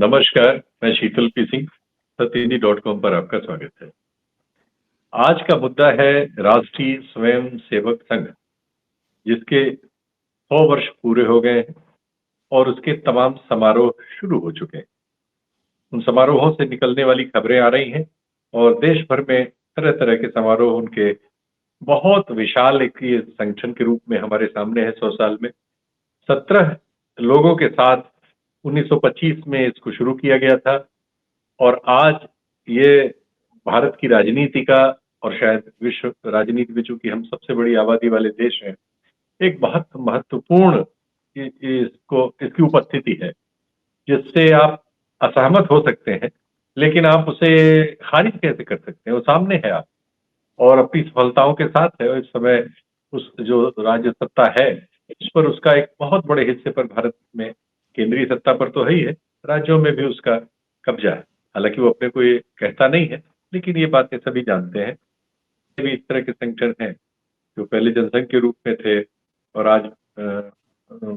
नमस्कार, मैं शीतल पी सिंह, सत्यनी.com पर आपका स्वागत है। आज का मुद्दा है राष्ट्रीय स्वयं सेवक संघ, जिसके 100 वर्ष पूरे हो गए हैं और उसके तमाम समारोह शुरू हो चुके हैं। उन समारोहों से निकलने वाली खबरें आ रही हैं और देश भर में तरह-तरह के समारोह उनके बहुत विशाल एक ये संगठन के रूप में हमारे सामने है 100 साल में। 17 लोगों के साथ 1925 में इसको शुरू किया गया था और आज ये भारत की राजनीति का और शायद विश्व राजनीति में चूंकि हम सबसे बड़ी आबादी वाले देश हैं, एक बहुत महत्वपूर्ण इसको इसकी उपस्थिति है, जिससे आप असहमत हो सकते हैं, लेकिन आप उसे खारिज कैसे कर सकते हैं? वो सामने है आप और अपनी सफलताओं के साथ है और इस समय उस जो राज्य सत्ता है, इस पर उसका एक बहुत बड़े हिस्से पर भारत में केंद्रीय सत्ता पर तो है ही है, राज्यों में भी उसका कब्जा है। हालांकि वो अपने को ये कहता नहीं है, लेकिन ये बातें सभी जानते हैं। भी इस तरह के संगठन हैं जो पहले जनसंघ के रूप में थे और आज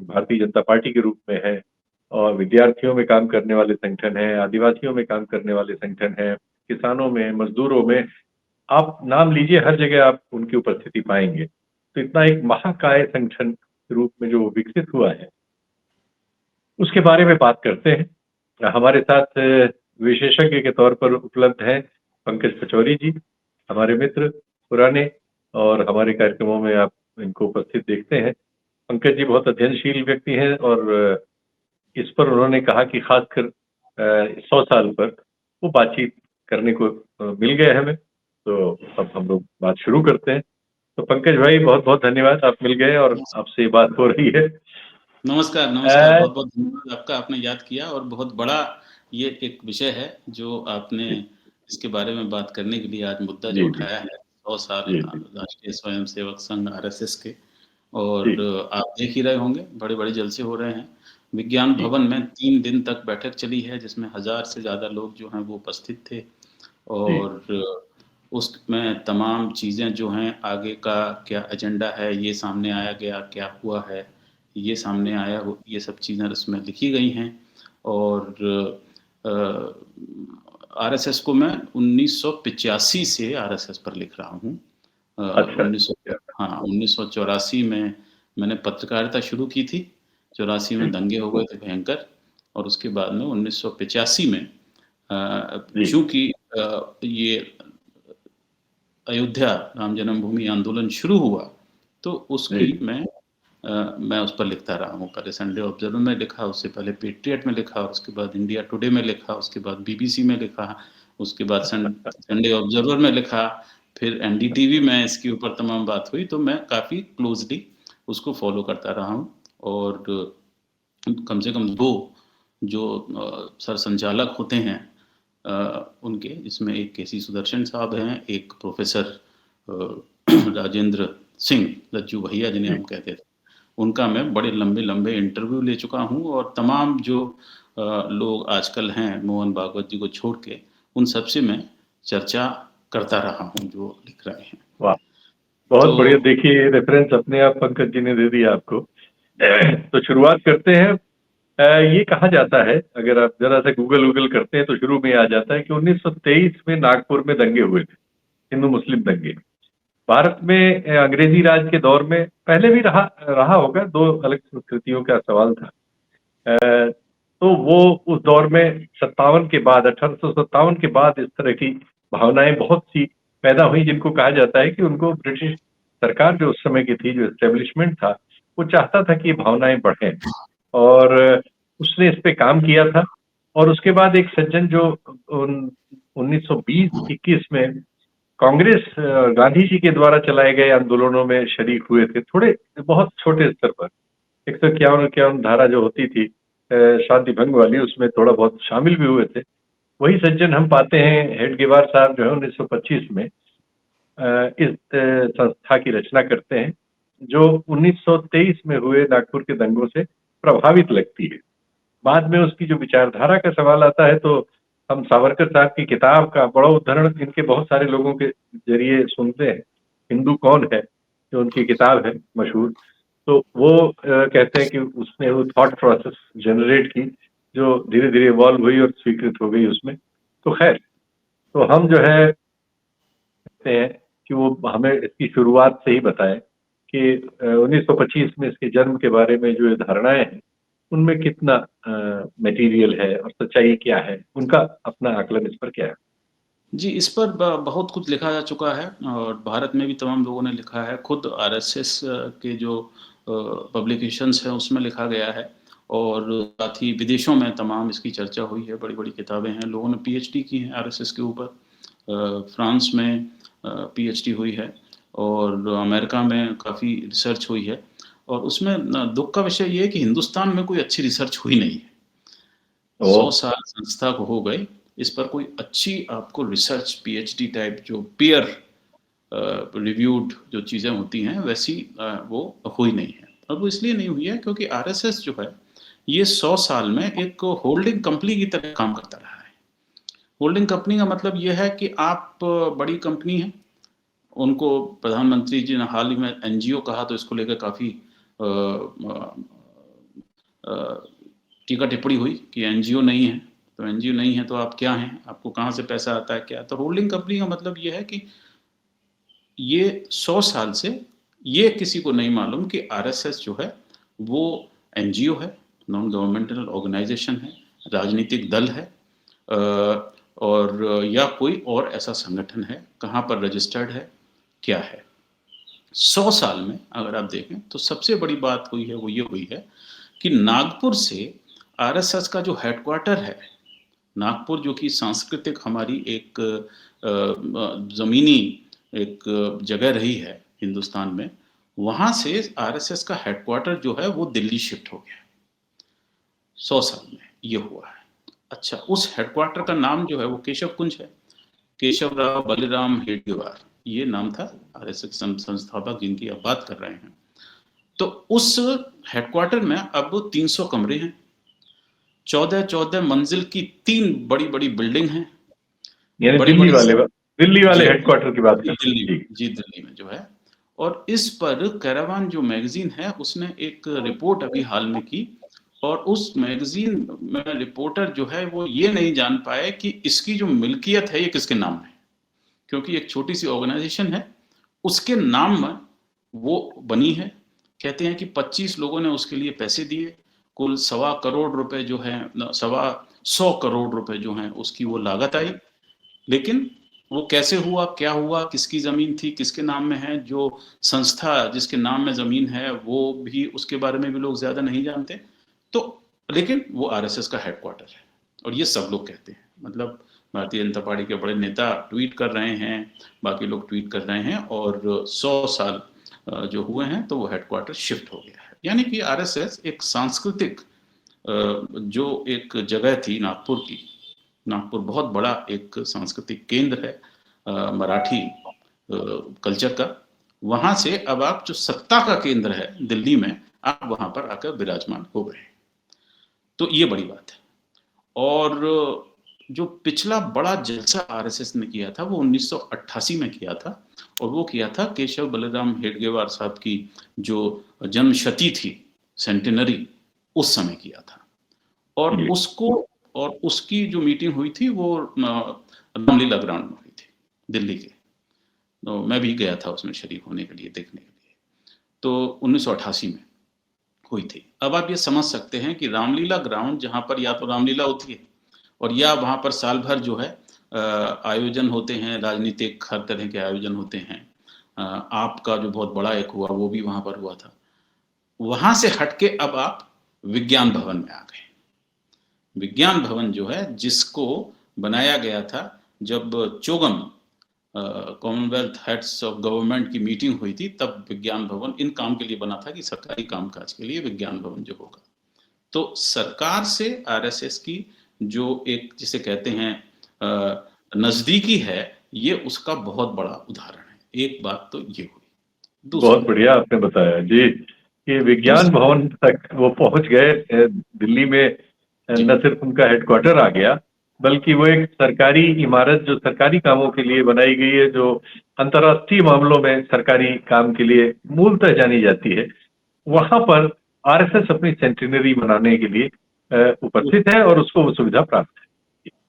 भारतीय जनता पार्टी के रूप में है और विद्यार्थियों में काम करने वाले संगठन हैं, आदिवासियों में काम करने वाले संगठन हैं, किसानों में, मजदूरों में, आप नाम लीजिए, हर जगह आप उनकी उपस्थिति पाएंगे। तो इतना एक महाकाय संगठन के रूप में जो विकसित हुआ है, उसके बारे में बात करते हैं। हमारे साथ विशेषज्ञ के तौर पर उपलब्ध हैं पंकज पचौरी जी, हमारे मित्र पुराने, और हमारे कार्यक्रमों में आप इनको उपस्थित देखते हैं। पंकज जी बहुत अध्ययनशील व्यक्ति हैं और इस पर उन्होंने कहा कि खासकर 100 साल पर वो बातचीत करने को मिल गए हमें, तो अब हम लोग बात शुरू करते हैं। तो पंकज भाई बहुत बहुत धन्यवाद, आप मिल गए और आपसे बात हो रही है। नमस्कार, नमस्कार। बहुत-बहुत धन्यवाद आपका, आपने याद किया और बहुत बड़ा ये एक विषय है जो आपने इसके बारे में बात करने के लिए आज मुद्दा जो उठाया है, 100 साल राष्ट्रीय स्वयंसेवक संघ आरएसएस के, और आप देख ही रहे होंगे बड़े-बड़े जलसे हो रहे हैं। विज्ञान भवन में 3 दिन तक बैठक चली है, जिसमें 1000 से ज़्यादा लोग जो हैं वो उपस्थित थे और उसमें तमाम चीज़ें जो हैं, आगे का क्या एजेंडा है, ये सामने आया गया, क्या हुआ है, ये सामने आया हो, ये सब चीज़ें उसमें लिखी गई हैं। और आरएसएस को मैं 1985 से आरएसएस पर लिख रहा हूँ। 1984 में मैंने पत्रकारिता शुरू की थी, 84 में दंगे हो गए थे भयंकर, और उसके बाद में 1985 में चूँकि ये अयोध्या राम जन्मभूमि आंदोलन शुरू हुआ, तो उसकी मैं उस पर लिखता रहा हूँ। पहले संडे ऑब्जर्वर में लिखा, उससे पहले पेट्रियट में लिखा, उसके बाद इंडिया टुडे में लिखा, उसके बाद बीबीसी में लिखा, उसके बाद संडे ऑब्जर्वर में लिखा, फिर एनडीटीवी में इसके ऊपर तमाम बात हुई। तो मैं काफ़ी क्लोजली उसको फॉलो करता रहा हूँ और कम से कम 2 जो सरसंचालक होते हैं उनके, जिसमें एक केसी सुदर्शन साहब हैं, एक प्रोफेसर राजेंद्र सिंह लज्जू भैया जिन्हें हम कहते थे, उनका मैं बड़े लंबे इंटरव्यू ले चुका हूँ और तमाम जो लोग आजकल हैं मोहन भागवत जी को छोड़ के, उन सब से मैं चर्चा करता रहा हूँ जो लिख रहे हैं। वाह, बहुत बढ़िया। देखिए रेफरेंस अपने आप पंकज जी ने दे दिया आपको। तो शुरुआत करते हैं। ये कहा जाता है, अगर आप जरा सा गूगल करते हैं तो शुरू में आ जाता है कि 1923 में नागपुर में दंगे हुए थे, हिंदू मुस्लिम दंगे। भारत में अंग्रेजी राज के दौर में पहले भी रहा होगा, 2 अलग संस्कृतियों का सवाल था। तो वो उस दौर में 57 के बाद, 1857 के बाद इस तरह की भावनाएं बहुत सी पैदा हुई, जिनको कहा जाता है कि उनको ब्रिटिश सरकार जो उस समय की थी, जो एस्टेब्लिशमेंट था, वो चाहता था कि ये भावनाएं बढ़ें और उसने इस पे काम किया था। और उसके बाद एक सज्जन जो 1920-21 में कांग्रेस गांधी जी के द्वारा चलाए गए आंदोलनों में शरीक हुए थे, थोड़े बहुत छोटे स्तर पर, 151 धारा जो होती थी शांति भंग वाली, उसमें थोड़ा बहुत शामिल भी हुए थे। वही सज्जन हम पाते हैं हेडगेवार साहब जो है 1925 में इस संस्था की रचना करते हैं, जो 1923 में हुए नागपुर के दंगों से प्रभावित लगती है। बाद में उसकी जो विचारधारा का सवाल आता है, तो हम सावरकर साहब की किताब का बड़ा उदाहरण इनके बहुत सारे लोगों के जरिए सुनते हैं। हिंदू कौन है, जो उनकी किताब है मशहूर, तो वो कहते हैं कि उसने वो थॉट प्रोसेस जनरेट की जो धीरे धीरे इवॉल्व हुई और स्वीकृत हो गई उसमें। तो खैर, तो हम जो है कहते हैं कि वो हमें इसकी शुरुआत से ही बताएं कि 1925 में इसके जन्म के बारे में जो ये धारणाएं हैं उनमें कितना मटेरियल है और सच्चाई क्या है, उनका अपना आकलन इस पर क्या है। जी, इस पर बहुत कुछ लिखा जा चुका है और भारत में भी तमाम लोगों ने लिखा है। खुद आरएसएस के जो पब्लिकेशंस हैं उसमें लिखा गया है और साथ ही विदेशों में तमाम इसकी चर्चा हुई है, बड़ी-बड़ी किताबें हैं, लोगों ने पीएचडी की है आरएसएस के ऊपर। फ्रांस में पीएचडी हुई है और अमेरिका में काफ़ी रिसर्च हुई है और उसमें दुःख का विषय ये है कि हिंदुस्तान में कोई अच्छी रिसर्च हुई नहीं है। 100 साल संस्था को हो गए, इस पर कोई अच्छी आपको रिसर्च पीएचडी टाइप जो पीयर रिव्यूड जो चीज़ें होती हैं वैसी वो हुई नहीं है। और वो इसलिए नहीं हुई है क्योंकि आरएसएस जो है ये 100 साल में एक होल्डिंग कंपनी की तरह काम करता रहा है। होल्डिंग कंपनी का मतलब ये है कि आप बड़ी कंपनी है, उनको प्रधानमंत्री जी ने हाल ही में एनजीओ कहा तो इसको लेकर काफ़ी टीका टिप्पणी हुई कि एनजीओ नहीं है, तो एनजीओ नहीं है तो आप क्या हैं, आपको कहाँ से पैसा आता है क्या। तो होल्डिंग कंपनी का मतलब ये है कि ये 100 साल से ये किसी को नहीं मालूम कि आरएसएस जो है वो एनजीओ है, नॉन गवर्नमेंटल ऑर्गेनाइजेशन है, राजनीतिक दल है और या कोई और ऐसा संगठन है, कहाँ पर रजिस्टर्ड है, क्या है। 100 साल में अगर आप देखें तो सबसे बड़ी बात हुई है वो ये हुई है कि नागपुर से आरएसएस का जो हेडक्वार्टर है, नागपुर जो कि सांस्कृतिक हमारी एक ज़मीनी एक जगह रही है हिंदुस्तान में, वहाँ से आरएसएस का हेडक्वार्टर जो है वो दिल्ली शिफ्ट हो गया। 100 साल में ये हुआ है। अच्छा, उस हेडक्वार्टर का नाम जो है वो केशव कुंज है। केशवराव बलिराम हेडगेवार ये नाम था आरएसएस संस्थापक जिनकी आप बात कर रहे हैं। तो उस हेडक्वार्टर में अब 300 कमरे हैं, 14 मंजिल की 3 बड़ी-बड़ी बिल्डिंग हैं। यानी दिल्ली वाले हेडक्वार्टर की बात कर रहे हैं। दिल्ली में जो है। और इस पर कैरावान जो मैगजीन है उसने एक रिपोर्ट अभी हाल में की और उस मैगजीन में रिपोर्टर जो है वो ये नहीं जान पाए कि इसकी जो मिल्कियत है ये किसके नाम है, क्योंकि एक छोटी सी ऑर्गेनाइजेशन है उसके नाम में वो बनी है। कहते हैं कि 25 लोगों ने उसके लिए पैसे दिए, कुल 1.25 करोड़ रुपए जो है 125 करोड़ रुपए जो हैं उसकी वो लागत आई। लेकिन वो कैसे हुआ, क्या हुआ, किसकी ज़मीन थी, किसके नाम में है, जो संस्था जिसके नाम में ज़मीन है वो भी उसके बारे में भी लोग ज़्यादा नहीं जानते। तो लेकिन वो आरएसएस का हेडक्वार्टर है और ये सब लोग कहते हैं। मतलब भारतीय जनता पार्टी के बड़े नेता ट्वीट कर रहे हैं, बाकी लोग ट्वीट कर रहे हैं और 100 साल जो हुए हैं तो वो हेडक्वार्टर शिफ्ट हो गया है। यानी कि आरएसएस एक सांस्कृतिक जो एक जगह थी नागपुर की, नागपुर बहुत बड़ा एक सांस्कृतिक केंद्र है मराठी कल्चर का, वहां से अब आप जो सत्ता का केंद्र है दिल्ली में, आप वहां पर आकर विराजमान हो गए। तो ये बड़ी बात है। और जो पिछला बड़ा जलसा आरएसएस ने किया था वो 1988 में किया था और वो किया था केशव बलिराम हेडगेवार साहब की जो जन्मशती थी, सेंटिनरी, उस समय किया था। और उसको और उसकी जो मीटिंग हुई थी वो रामलीला ग्राउंड में हुई थी दिल्ली के। तो मैं भी गया था उसमें शरीक होने के लिए, देखने के लिए। तो 1988 में हुई थी। अब आप ये समझ सकते हैं कि रामलीला ग्राउंड जहाँ पर या तो रामलीला होती है और या वहाँ पर साल भर जो है आयोजन होते हैं, राजनीतिक हर तरह के आयोजन होते हैं। आपका जो बहुत बड़ा एक हुआ वो भी वहाँ पर हुआ था। वहाँ से हटके अब आप विज्ञान भवन में आ गए। विज्ञान भवन जो है जिसको बनाया गया था जब चोगम कॉमनवेल्थ हेड्स ऑफ गवर्नमेंट की मीटिंग हुई थी, तब विज्ञान भवन इन काम के लिए बना था कि सरकारी कामकाज के लिए विज्ञान भवन जो होगा। तो सरकार से आरएसएस की जो एक जिसे कहते हैं नजदीकी है, ये उसका बहुत बड़ा उदाहरण है। एक बात तो ये हुई। बहुत बढ़िया आपने बताया जी कि विज्ञान भवन तक वो पहुंच गए दिल्ली में। न सिर्फ उनका हेडक्वार्टर आ गया बल्कि वो एक सरकारी इमारत जो सरकारी कामों के लिए बनाई गई है, जो अंतर्राष्ट्रीय मामलों में सरकारी काम के लिए मूलतः जानी जाती है, वहां पर आरएसएस अपनी सेंटिनरी मनाने के लिए उपस्थित है और उसको वो सुविधा प्राप्त है।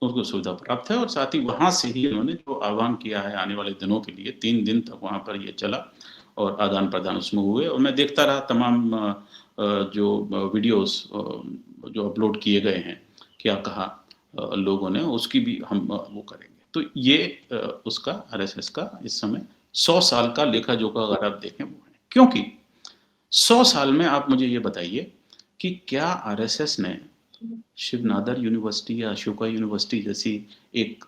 उसको सुविधा प्राप्त है और साथ ही वहाँ से ही उन्होंने जो आह्वान किया है आने वाले दिनों के लिए, 3 दिन तक वहाँ पर ये चला और आदान-प्रदान उसमें हुए और मैं देखता रहा तमाम जो वीडियोज़ जो अपलोड किए गए हैं, क्या कहा लोगों ने, उसकी भी हम वो करेंगे। तो ये उसका आरएसएस का इस समय 100 साल का लेखा-जोखा अगर आप देखें वो है। क्योंकि 100 साल में आप मुझे ये बताइए कि क्या आरएसएस ने शिव नादर यूनिवर्सिटी या अशोका यूनिवर्सिटी जैसी एक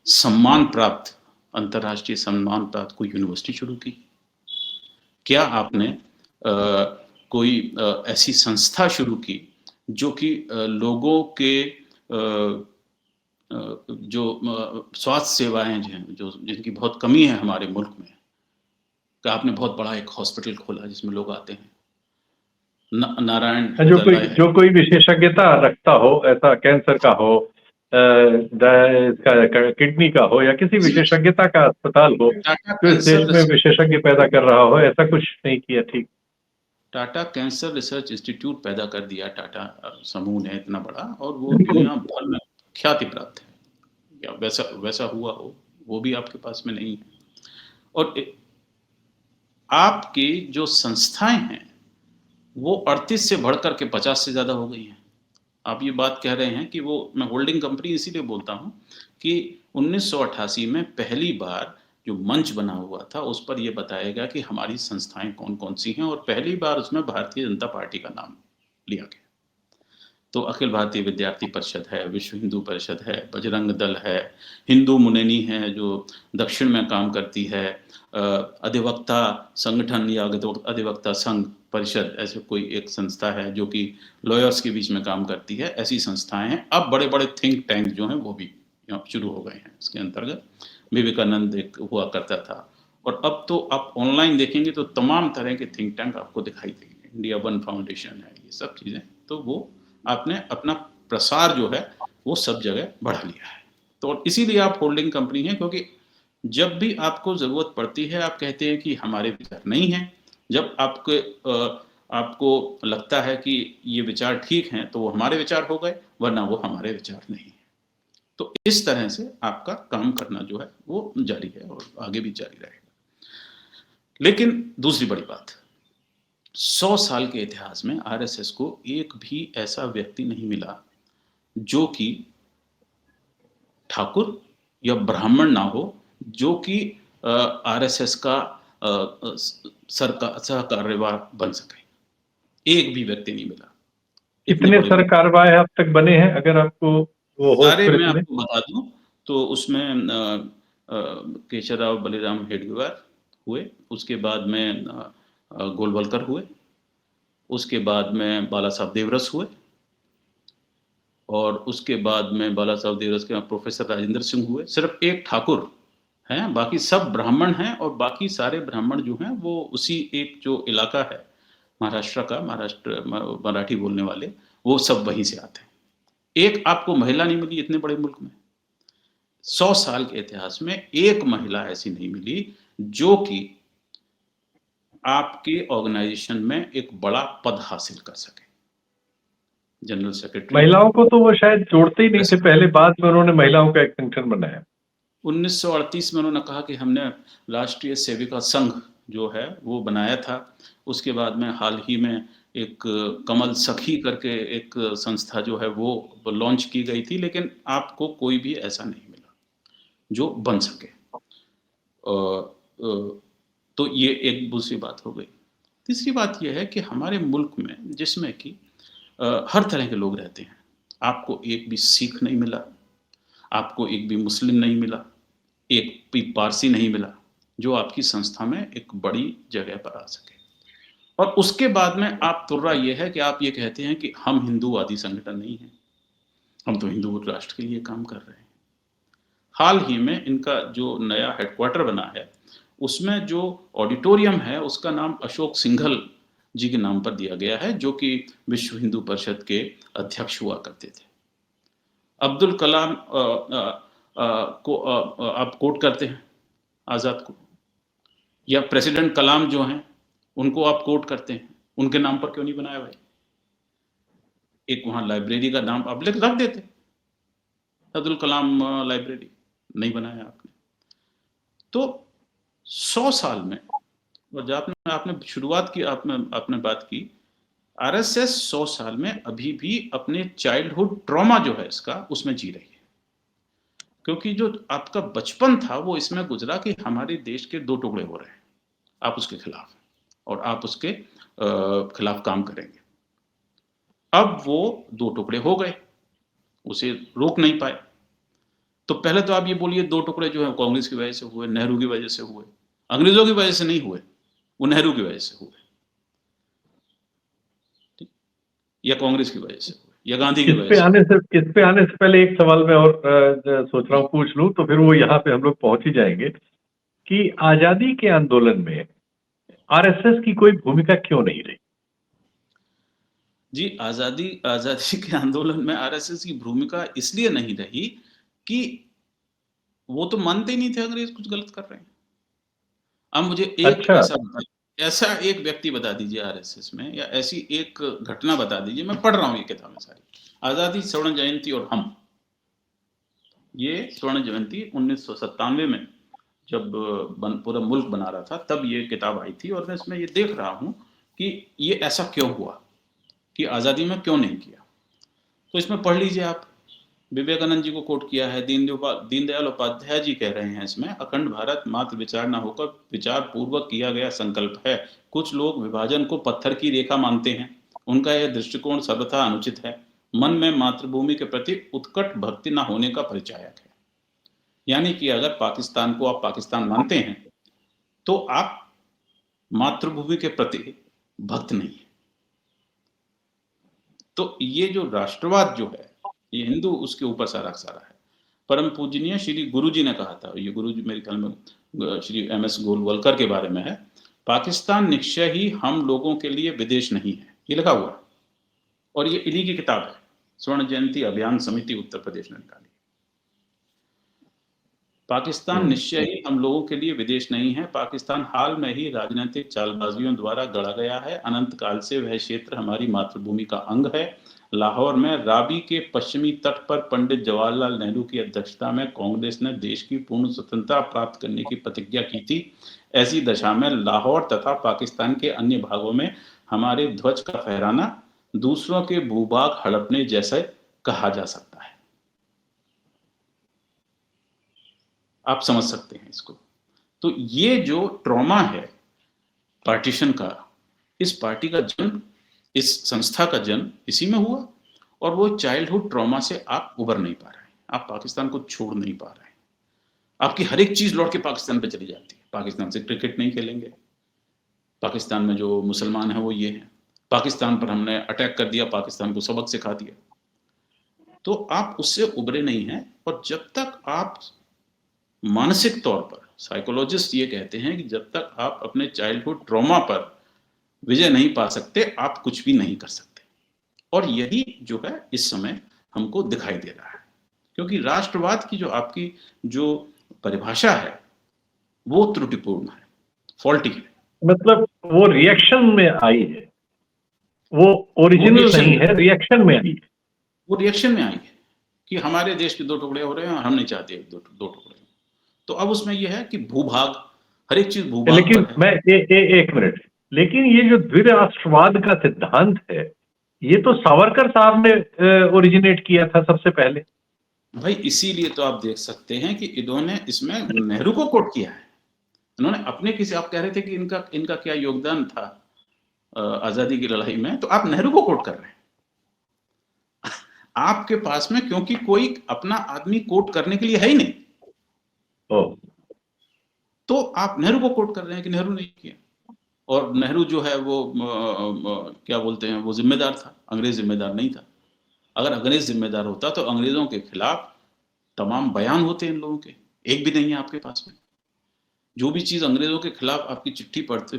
सम्मान प्राप्त, अंतर्राष्ट्रीय सम्मान प्राप्त कोई यूनिवर्सिटी शुरू की? क्या आपने कोई ऐसी संस्था शुरू की जो कि लोगों के जो स्वास्थ्य सेवाएं हैं जो जिनकी बहुत कमी है हमारे मुल्क में, कि आपने बहुत बड़ा एक हॉस्पिटल खोला जिसमें लोग आते हैं, नारायण हृदयालय है। जो कोई विशेषज्ञता रखता हो, ऐसा कैंसर का हो, इसका किडनी का हो या किसी विशेषज्ञता का अस्पताल हो टाटा जो इस देश कैंसर में विशेषज्ञ पैदा कर रहा हो, ऐसा कुछ नहीं किया। ठीक, टाटा कैंसर रिसर्च इंस्टीट्यूट पैदा कर दिया टाटा समूह ने, इतना बड़ा, और वो दुनिया भर में ख्याति प्राप्त है। या वैसा वैसा हुआ हो वो भी आपके पास में नहीं है। और आपकी जो संस्थाएं हैं वो 38 से बढ़कर के 50 से ज़्यादा हो गई हैं। आप ये बात कह रहे हैं कि वो, मैं होल्डिंग कंपनी इसीलिए बोलता हूँ कि 1988 में पहली बार जो मंच बना हुआ था उस पर ये बताया गया कि हमारी संस्थाएं कौन कौन सी हैं और पहली बार उसमें भारतीय जनता पार्टी का नाम लिया गया। तो अखिल भारतीय विद्यार्थी परिषद है, विश्व हिंदू परिषद है, बजरंग दल है, हिंदू मुनेनी है जो दक्षिण में काम करती है, अधिवक्ता संगठन या अधिवक्ता संघ परिषद, ऐसे कोई एक संस्था है जो कि लॉयर्स के बीच में काम करती है। ऐसी संस्थाएं हैं। अब बड़े बड़े थिंक टैंक जो हैं वो भी यहाँ शुरू हो गए हैं। इसके अंतर्गत विवेकानंद एक हुआ करता था और अब तो आप ऑनलाइन देखेंगे तो तमाम तरह के थिंक टैंक आपको दिखाई देंगे। इंडिया वन फाउंडेशन है, ये सब चीज़ें। तो वो आपने अपना प्रसार जो है वो सब जगह बढ़ा लिया है। तो इसीलिए आप होल्डिंग कंपनी है, क्योंकि जब भी आपको ज़रूरत पड़ती है आप कहते हैं कि हमारे विचार नहीं हैं। जब आपको लगता है कि ये विचार ठीक हैं तो वो हमारे विचार हो गए, वरना वो हमारे विचार नहीं हैं। तो इस तरह से आपका काम करना जो है वो जारी है और आगे भी जारी रहेगा। लेकिन दूसरी बड़ी बात, 100 साल के इतिहास में आरएसएस को एक भी ऐसा व्यक्ति नहीं मिला जो कि ठाकुर या ब्राह्मण ना हो, जो कि आरएसएस का सहकार्यवाह बन सके। एक भी व्यक्ति नहीं मिला। कितने सरकारवाह अब तक बने हैं अगर आपको वो हो सारे मैं में? आपको बता दूं तो उसमें केशवराव बलिराम हेडगेवार हुए, उसके बाद में गोलवलकर हुए, उसके बाद में बाला साहब देवरस हुए, और उसके बाद में बाला साहब देवरस के प्रोफेसर राजेंद्र सिंह हुए। सिर्फ एक ठाकुर हैं, बाकी सब ब्राह्मण हैं, और बाकी सारे ब्राह्मण जो हैं वो उसी एक जो इलाका है महाराष्ट्र का, महाराष्ट्र मराठी बोलने वाले, वो सब वहीं से आते हैं। एक आपको महिला नहीं मिली इतने बड़े मुल्क में। 100 साल के इतिहास में एक महिला ऐसी नहीं मिली जो कि आपके ऑर्गेनाइजेशन में एक बड़ा पद हासिल कर सके। जनरल सेक्रेटरी, महिलाओं को तो वो शायद जोड़ते ही नहीं थे पहले, बाद में उन्होंने महिलाओं का एक संगठन बनाया। 1938 में उन्होंने कहा कि हमने राष्ट्रीय सेविका संघ जो है वो बनाया था। उसके बाद में हाल ही में एक कमल सखी करके एक संस्था जो है वो लॉन्च की गई थी, लेकिन आपको कोई भी ऐसा नहीं मिला जो बन सके। तो ये एक दूसरी बात हो गई। तीसरी बात यह है कि हमारे मुल्क में, जिसमें कि हर तरह के लोग रहते हैं, आपको एक भी सिख नहीं मिला, आपको एक भी मुस्लिम नहीं मिला, एक भी पारसी नहीं मिला जो आपकी संस्था में एक बड़ी जगह पर आ सके। और उसके बाद में आप तुर्रा ये है कि आप ये कहते हैं कि हम हिंदूवादी संगठन नहीं हैं, हम तो हिंदू राष्ट्र के लिए काम कर रहे हैं। हाल ही में इनका जो नया हेडक्वार्टर बना है उसमें जो ऑडिटोरियम है उसका नाम अशोक सिंघल जी के नाम पर दिया गया है, जो कि विश्व हिंदू परिषद के अध्यक्ष हुआ करते थे। अब्दुल कलाम को आप कोट करते हैं, आज़ाद को, या प्रेसिडेंट कलाम जो हैं उनको आप कोट करते हैं, उनके नाम पर क्यों नहीं बनाया भाई? एक वहां लाइब्रेरी का नाम आप रख देते, अब्दुल कलाम लाइब्रेरी, नहीं बनाया आपने। तो 100 साल में, और जब आपने आपने शुरुआत की, आपने आपने बात की, आरएसएस 100 साल में अभी भी अपने चाइल्डहुड ट्रॉमा जो है इसका, उसमें जी रही है। क्योंकि जो आपका बचपन था वो इसमें गुजरा कि हमारे देश के 2 टुकड़े हो रहे हैं, आप उसके खिलाफ हैं और आप उसके खिलाफ काम करेंगे। अब वो 2 टुकड़े हो गए, उसे रोक नहीं पाए। तो पहले तो आप ये बोलिए 2 टुकड़े जो हैं कांग्रेस की वजह से हुए, नेहरू की वजह से हुए, अंग्रेजों की वजह से नहीं हुए, वो नेहरू की वजह से हुए, ठीक? या कांग्रेस की वजह से हुए, या गांधी की वजह से हुए। इस पे आने से पहले एक सवाल मैं और सोच रहा हूँ पूछ लूं, तो फिर वो यहाँ पे हम लोग पहुंच ही जाएंगे कि आजादी के आंदोलन में आरएसएस की कोई भूमिका क्यों नहीं रही? जी, आजादी आजादी के आंदोलन में आरएसएस की भूमिका इसलिए नहीं रही कि वो तो मानते ही नहीं थे अंग्रेज कुछ गलत कर रहे हैं। अब मुझे एक अच्छा। ऐसा एक व्यक्ति बता दीजिए आरएसएस में, या ऐसी एक घटना बता दीजिए, मैं पढ़ रहा हूँ ये किताबें सारी, आजादी स्वर्ण जयंती और हम, ये स्वर्ण जयंती 1997 में जब पूरा मुल्क बना रहा था, तब ये किताब आई थी, और मैं इसमें ये देख रहा हूँ कि ये ऐसा क्यों हुआ, कि आजादी में क्यों नहीं किया। तो इसमें पढ़ लीजिए आप, विवेकानंद जी को कोट किया है, दीनदयाल उपाध्याय जी कह रहे हैं इसमें, अखंड भारत मात्र विचार न होकर विचार पूर्वक किया गया संकल्प है। कुछ लोग विभाजन को पत्थर की रेखा मानते हैं, उनका यह दृष्टिकोण सर्वथा अनुचित है। मन में मातृभूमि के प्रति उत्कट भक्ति न होने का परिचायक है। यानी कि अगर पाकिस्तान को आप पाकिस्तान मानते हैं तो आप मातृभूमि के प्रति भक्त नहीं है। तो ये जो राष्ट्रवाद जो है, ये हिंदू उसके ऊपर सारा सारा है। परम पूजनीय श्री गुरु जी ने कहा था, ये गुरु जी मेरे ख्याल में श्री एम.एस. गोलवलकर के बारे में है, पाकिस्तान निश्चय ही हम लोगों के लिए विदेश नहीं है, ये लिखा हुआ है। और ये इन्हीं की किताब है, स्वर्ण जयंती अभियान समिति उत्तर प्रदेश ने निकाली। पाकिस्तान निश्चय ही हम लोगों के लिए विदेश नहीं है, पाकिस्तान हाल में ही राजनीतिक चालबाजियों द्वारा गढ़ा गया है, अनंत काल से वह क्षेत्र हमारी मातृभूमि का अंग है। लाहौर में रावी के पश्चिमी तट पर पंडित जवाहरलाल नेहरू की अध्यक्षता में कांग्रेस ने देश की पूर्ण स्वतंत्रता प्राप्त करने की प्रतिज्ञा की थी। ऐसी दशा में लाहौर तथा पाकिस्तान के अन्य भागों में हमारे ध्वज का फहराना दूसरों के भूभाग हड़पने जैसे कहा जा सकता है। आप समझ सकते हैं इसको। तो ये जो ट्रॉमा है पार्टीशन का, इस पार्टी का जन्म, इस संस्था का जन्म इसी में हुआ, और वो चाइल्डहुड ट्रॉमा से आप उबर नहीं पा रहे हैं, आप पाकिस्तान को छोड़ नहीं पा रहे हैं। आपकी हर एक चीज लौट के पाकिस्तान पे चली जाती है। पाकिस्तान से क्रिकेट नहीं खेलेंगे, पाकिस्तान में जो मुसलमान है वो ये है, पाकिस्तान पर हमने अटैक कर दिया, पाकिस्तान को सबक सिखा दिया। तो आप उससे उबरे नहीं हैं। और जब तक आप मानसिक तौर पर, साइकोलॉजिस्ट ये कहते हैं कि जब तक आप अपने चाइल्डहुड ट्रॉमा पर विजय नहीं पा सकते, आप कुछ भी नहीं कर सकते। और यही जो है इस समय हमको दिखाई दे रहा है, क्योंकि राष्ट्रवाद की जो आपकी जो परिभाषा है वो त्रुटिपूर्ण है, फॉल्टी है। मतलब वो रिएक्शन में आई है, वो ओरिजिनल नहीं है, रिएक्शन में आई है। वो रिएक्शन में आई है कि हमारे देश के 2 टुकड़े हो रहे हैं और हम नहीं चाहते 2 टुकड़े। तो अब उसमें यह है कि भूभाग, हर एक चीज भूभाग लेकिन पर है। मैं एक मिनट, लेकिन ये जो द्विराष्ट्रवाद का सिद्धांत है, ये तो सावरकर साहब ने ओरिजिनेट किया था सबसे पहले। भाई इसीलिए तो आप देख सकते हैं कि इन्होंने इसमें नेहरू को कोट किया है। इन्होंने अपने किसी, आप कह रहे थे कि इनका क्या योगदान था आजादी की लड़ाई में, तो आप नेहरू को कोट कर रहे हैं। आपके पास में क्योंकि कोई अपना आदमी कोट करने के लिए है ही नहीं, तो आप नेहरू को कोट कर रहे हैं कि नेहरू ने किया। और नेहरू जो है वो क्या बोलते हैं, वो जिम्मेदार था, अंग्रेज जिम्मेदार नहीं था। अगर अंग्रेज जिम्मेदार होता तो अंग्रेजों के खिलाफ तमाम बयान होते इन लोगों के, एक भी नहीं है आपके पास में। जो भी चीज अंग्रेजों के खिलाफ आपकी चिट्ठी पढ़ते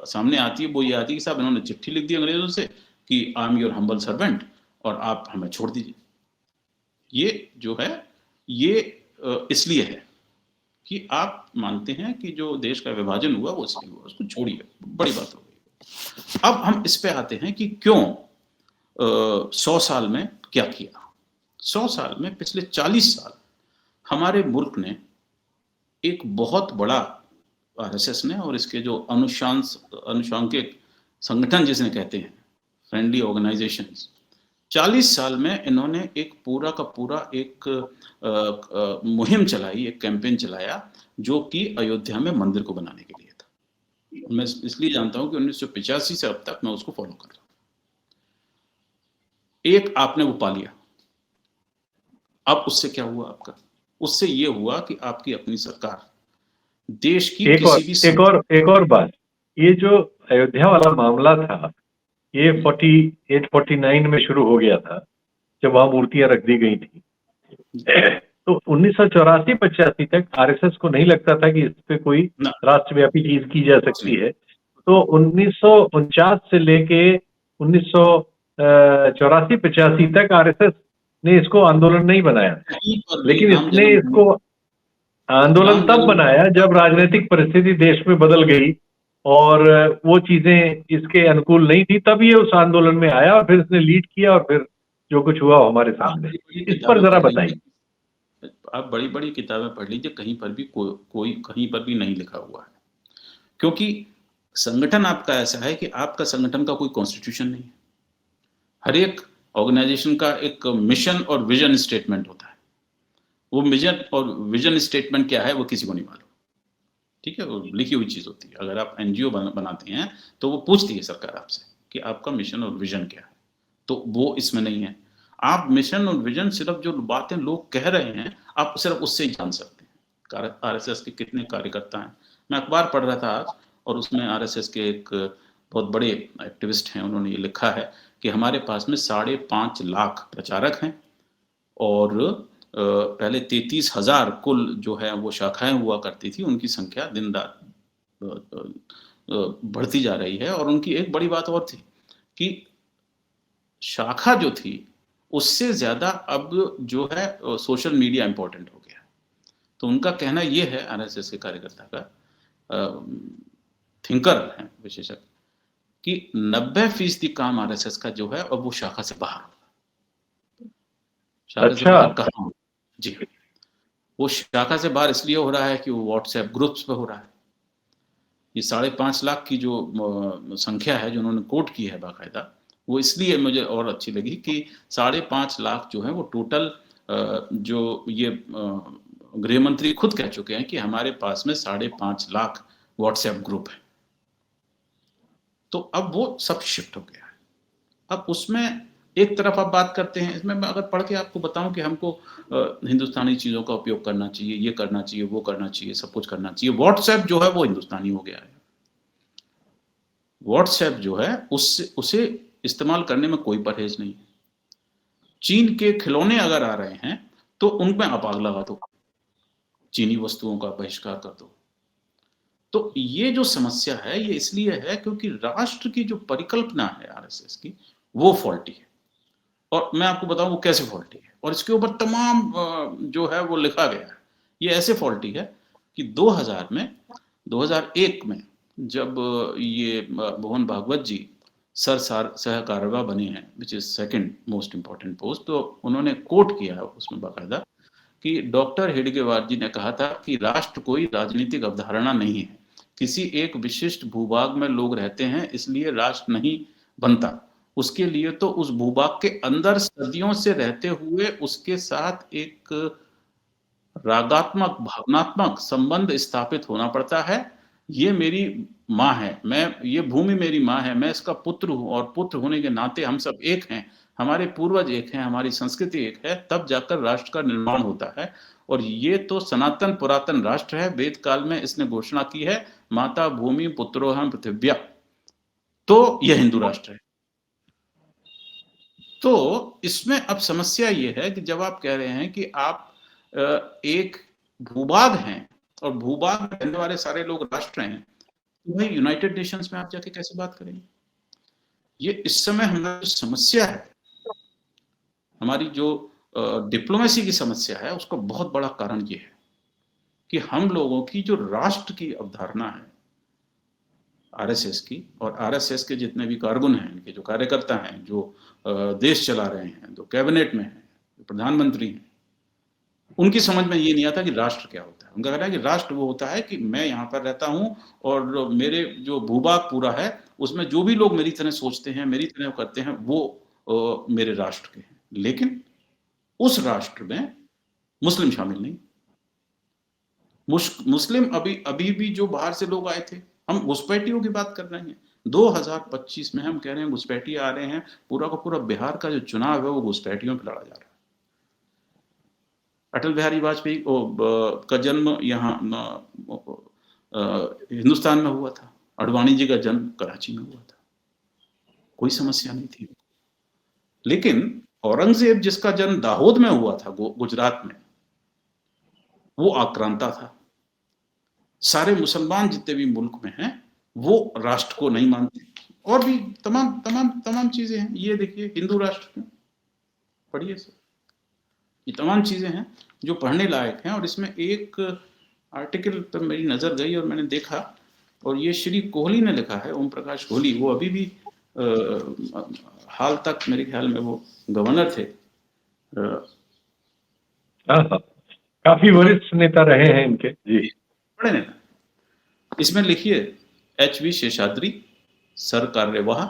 सामने आती है वो ये आती है कि साहब इन्होंने चिट्ठी लिख दी अंग्रेजों से कि I am your humble servant और आप हमें छोड़ दीजिए। ये जो है ये इसलिए है कि आप मानते हैं कि जो देश का विभाजन हुआ वो इसलिए हुआ, उसको छोड़िए, बड़ी बात हो गई। अब हम इस पे आते हैं कि क्यों 100 साल में क्या किया। 100 साल में पिछले 40 साल हमारे मुल्क ने एक बहुत बड़ा आरएसएस ने और इसके जो अनुशांगिक संगठन जिसने कहते हैं, फ्रेंडली ऑर्गेनाइजेशंस, 40 साल में इन्होंने एक पूरा का पूरा एक मुहिम चलाई, एक कैंपेन चलाया जो कि अयोध्या में मंदिर को बनाने के लिए था। मैं इसलिए जानता हूं कि 1985 से अब तक मैं उसको फॉलो कर रहा हूं। एक आपने वो पा लिया, अब उससे क्या हुआ आपका? उससे ये हुआ कि आपकी अपनी सरकार देश की एक और बात, ये जो अयोध्या वाला मामला था, ये 48-49 में शुरू हो गया था जब वहां मूर्तियां रख दी गई थी। तो 1984-85 तक आरएसएस को नहीं लगता था कि इस पे कोई राष्ट्रव्यापी चीज की जा सकती है। तो 1949 से लेके 1984-85 तक आरएसएस ने इसको आंदोलन नहीं बनाया, लेकिन इसने इसको आंदोलन तब बनाया जब राजनीतिक परिस्थिति देश में बदल गई और वो चीजें इसके अनुकूल नहीं थी, तब ये उस आंदोलन में आया और फिर इसने लीड किया और फिर जो कुछ हुआ हमारे सामने। इस पर जरा बताइए। आप बड़ी बड़ी किताबें पढ़ लीजिए, कहीं पर भी कोई कहीं पर भी नहीं लिखा हुआ है, क्योंकि संगठन आपका ऐसा है कि आपका संगठन का कोई कॉन्स्टिट्यूशन नहीं है। हर एक ऑर्गेनाइजेशन का एक मिशन और विजन स्टेटमेंट होता है। वो मिशन और विजन स्टेटमेंट क्या है वो किसी को नहीं मालूम, ठीक है, वो लिखी हुई चीज होती है। अगर आप एनजीओ बनाते हैं तो वो पूछती है सरकार आपसे कि आपका मिशन और विजन क्या है, तो वो इसमें नहीं है। आप मिशन और विजन सिर्फ जो बातें लोग कह रहे हैं आप सिर्फ उससे ही जान सकते हैं आरएसएस के कितने कार्यकर्ता हैं। मैं अखबार पढ़ रहा था आज और उसमें आरएसएस के एक बहुत बड़े एक्टिविस्ट हैं, उन्होंने ये लिखा है कि हमारे पास में 5.5 लाख प्रचारक हैं और पहले 33,000 कुल जो है वो शाखाएं हुआ करती थी, उनकी संख्या दिन रात बढ़ती जा रही है। और उनकी एक बड़ी बात और थी कि शाखा जो थी उससे ज्यादा अब जो है सोशल मीडिया इंपॉर्टेंट हो गया। तो उनका कहना ये है, आरएसएस के कार्यकर्ता का, थिंकर है विशेषज्ञ, कि 90% काम आरएसएस का जो है अब वो शाखा से बाहर होगा। शाखा से बाहर कहाँ? जी, वो शाखा से बाहर इसलिए हो रहा है कि वो व्हाट्सएप ग्रुप्स पे हो रहा है। ये 5.5 लाख की जो संख्या है जो उन्होंने कोट की है बाकायदा, वो इसलिए मुझे और अच्छी लगी कि 5.5 लाख जो है वो टोटल, जो ये गृह मंत्री खुद कह चुके हैं कि हमारे पास में 5.5 लाख व्हाट्सएप ग्रुप है। तो अब वो सब शिफ्ट हो गया है। अब उसमें एक तरफ आप बात करते हैं, इसमें मैं अगर पढ़ के आपको बताऊं कि हमको हिंदुस्तानी चीजों का उपयोग करना चाहिए, ये करना चाहिए, वो करना चाहिए, सब कुछ करना चाहिए, व्हाट्सएप जो है वो हिंदुस्तानी हो गया है। व्हाट्सएप जो है उसे इस्तेमाल करने में कोई परहेज नहीं है। चीन के खिलौने अगर आ रहे हैं तो उनमें आप आग लगा दो, चीनी वस्तुओं का बहिष्कार कर दो। तो ये जो समस्या है ये इसलिए है क्योंकि राष्ट्र की जो परिकल्पना है आरएसएस की वो फॉल्टी है। और मैं आपको बताऊं वो कैसे फॉल्टी है, और इसके ऊपर तमाम जो है वो लिखा गया है। ये ऐसे फॉल्टी है कि 2001 में जब ये मोहन भागवत जी सहकार्यवाह बने हैं, which is second most important post, तो उन्होंने कोट किया है उसमें बाकायदा कि डॉक्टर हेडगेवार जी ने कहा था कि राष्ट्र कोई राजनीतिक अवधारणा नहीं है, किसी एक विशिष्ट भूभाग में लोग रहते हैं इसलिए राष्ट्र नहीं बनता, उसके लिए तो उस भूभाग के अंदर सदियों से रहते हुए उसके साथ एक रागात्मक भावनात्मक संबंध स्थापित होना पड़ता है। ये मेरी माँ है, ये भूमि मेरी माँ है, मैं इसका पुत्र हूँ और पुत्र होने के नाते हम सब एक हैं, हमारे पूर्वज एक हैं, हमारी संस्कृति एक है, तब जाकर राष्ट्र का निर्माण होता है। और ये तो सनातन पुरातन राष्ट्र है, वेद काल में इसने घोषणा की है, माता भूमि पुत्रोहम पृथिव्या, तो यह हिंदू राष्ट्र है। तो इसमें अब समस्या ये है कि जब आप कह रहे हैं कि आप एक भूभाग हैं और भूभाग में रहने वाले सारे लोग राष्ट्र हैं, तो भाई यूनाइटेड नेशंस में आप जाके कैसे बात करेंगे? ये इस समय हमारी समस्या है, हमारी जो डिप्लोमेसी की समस्या है, उसका बहुत बड़ा कारण ये है कि हम लोगों की जो राष्ट्र की अवधारणा है आरएसएस की, और आरएसएस के जितने भी कारकुन हैं, इनके जो कार्यकर्ता हैं, जो देश चला रहे हैं, जो कैबिनेट में हैं, जो प्रधानमंत्री हैं, उनकी समझ में ये नहीं आता कि राष्ट्र क्या होता है। उनका कहना है कि राष्ट्र वो होता है कि मैं यहाँ पर रहता हूँ और मेरे जो भूभाग पूरा है उसमें जो भी लोग मेरी तरह सोचते हैं, मेरी तरह करते हैं, वो मेरे राष्ट्र के हैं। लेकिन उस राष्ट्र में मुस्लिम शामिल नहीं। मुस्लिम अभी भी जो बाहर से लोग आए थे, हम घुसपैठियों की बात कर रहे हैं। 2025 में हम कह रहे हैं घुसपैठी आ रहे हैं, पूरा का पूरा बिहार का जो चुनाव है वो घुसपैठियों पे लड़ा जा रहा है। अटल बिहारी वाजपेयी का जन्म यहाँ हिंदुस्तान में हुआ था, अडवाणी जी का जन्म कराची में हुआ था, कोई समस्या नहीं थी। लेकिन औरंगजेब जिसका जन्म दाहोद में हुआ था, गुजरात में, वो आक्रांता था। सारे मुसलमान जितने भी मुल्क में हैं वो राष्ट्र को नहीं मानते, और भी तमाम चीजें हैं। ये देखिए हिंदू राष्ट्र क्यों, पढ़िए सर, ये तमाम चीजें हैं जो पढ़ने लायक हैं। और इसमें एक आर्टिकल पर मेरी नजर गई और मैंने देखा, और ये श्री कोहली ने लिखा है, ओम प्रकाश कोहली। वो अभी भी हाल तक मेरे ख्याल में वो गवर्नर थे। काफी वरिष्ठ नेता रहे हैं इनके, जी, बड़े नेता। इसमें लिखिए एच.वी. शेषाद्री, सर कार्यवाह,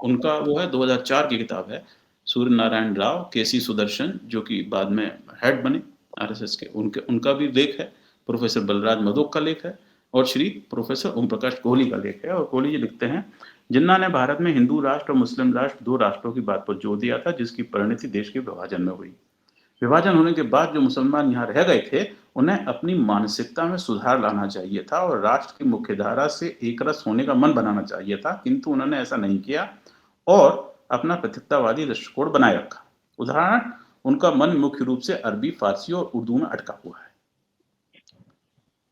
उनका वो है 2004 की किताब है। सूर्य नारायण राव, के.सी. सुदर्शन जो कि बाद में हेड बने आरएसएस के, उनका भी लेख है। प्रोफेसर बलराज मधोक का लेख है, और श्री प्रोफेसर ओम प्रकाश कोहली का लेख है। और कोहली जी लिखते हैं, जिन्ना ने भारत में हिंदू राष्ट्र और मुस्लिम राष्ट्र, दो राष्ट्रों की बात पर जोर दिया था, जिसकी परिणति देश के विभाजन में हुई। विभाजन होने के बाद जो मुसलमान यहाँ रह गए थे, उन्हें अपनी मानसिकता में सुधार लाना चाहिए था और राष्ट्र की मुख्यधारा से एकरस होने का मन बनाना चाहिए था, किंतु उन्होंने ऐसा नहीं किया और अपना पृथकतावादी दृष्टिकोण बनाए रखा। उदाहरण, उनका मन मुख्य रूप से अरबी, फारसी और उर्दू में अटका हुआ है।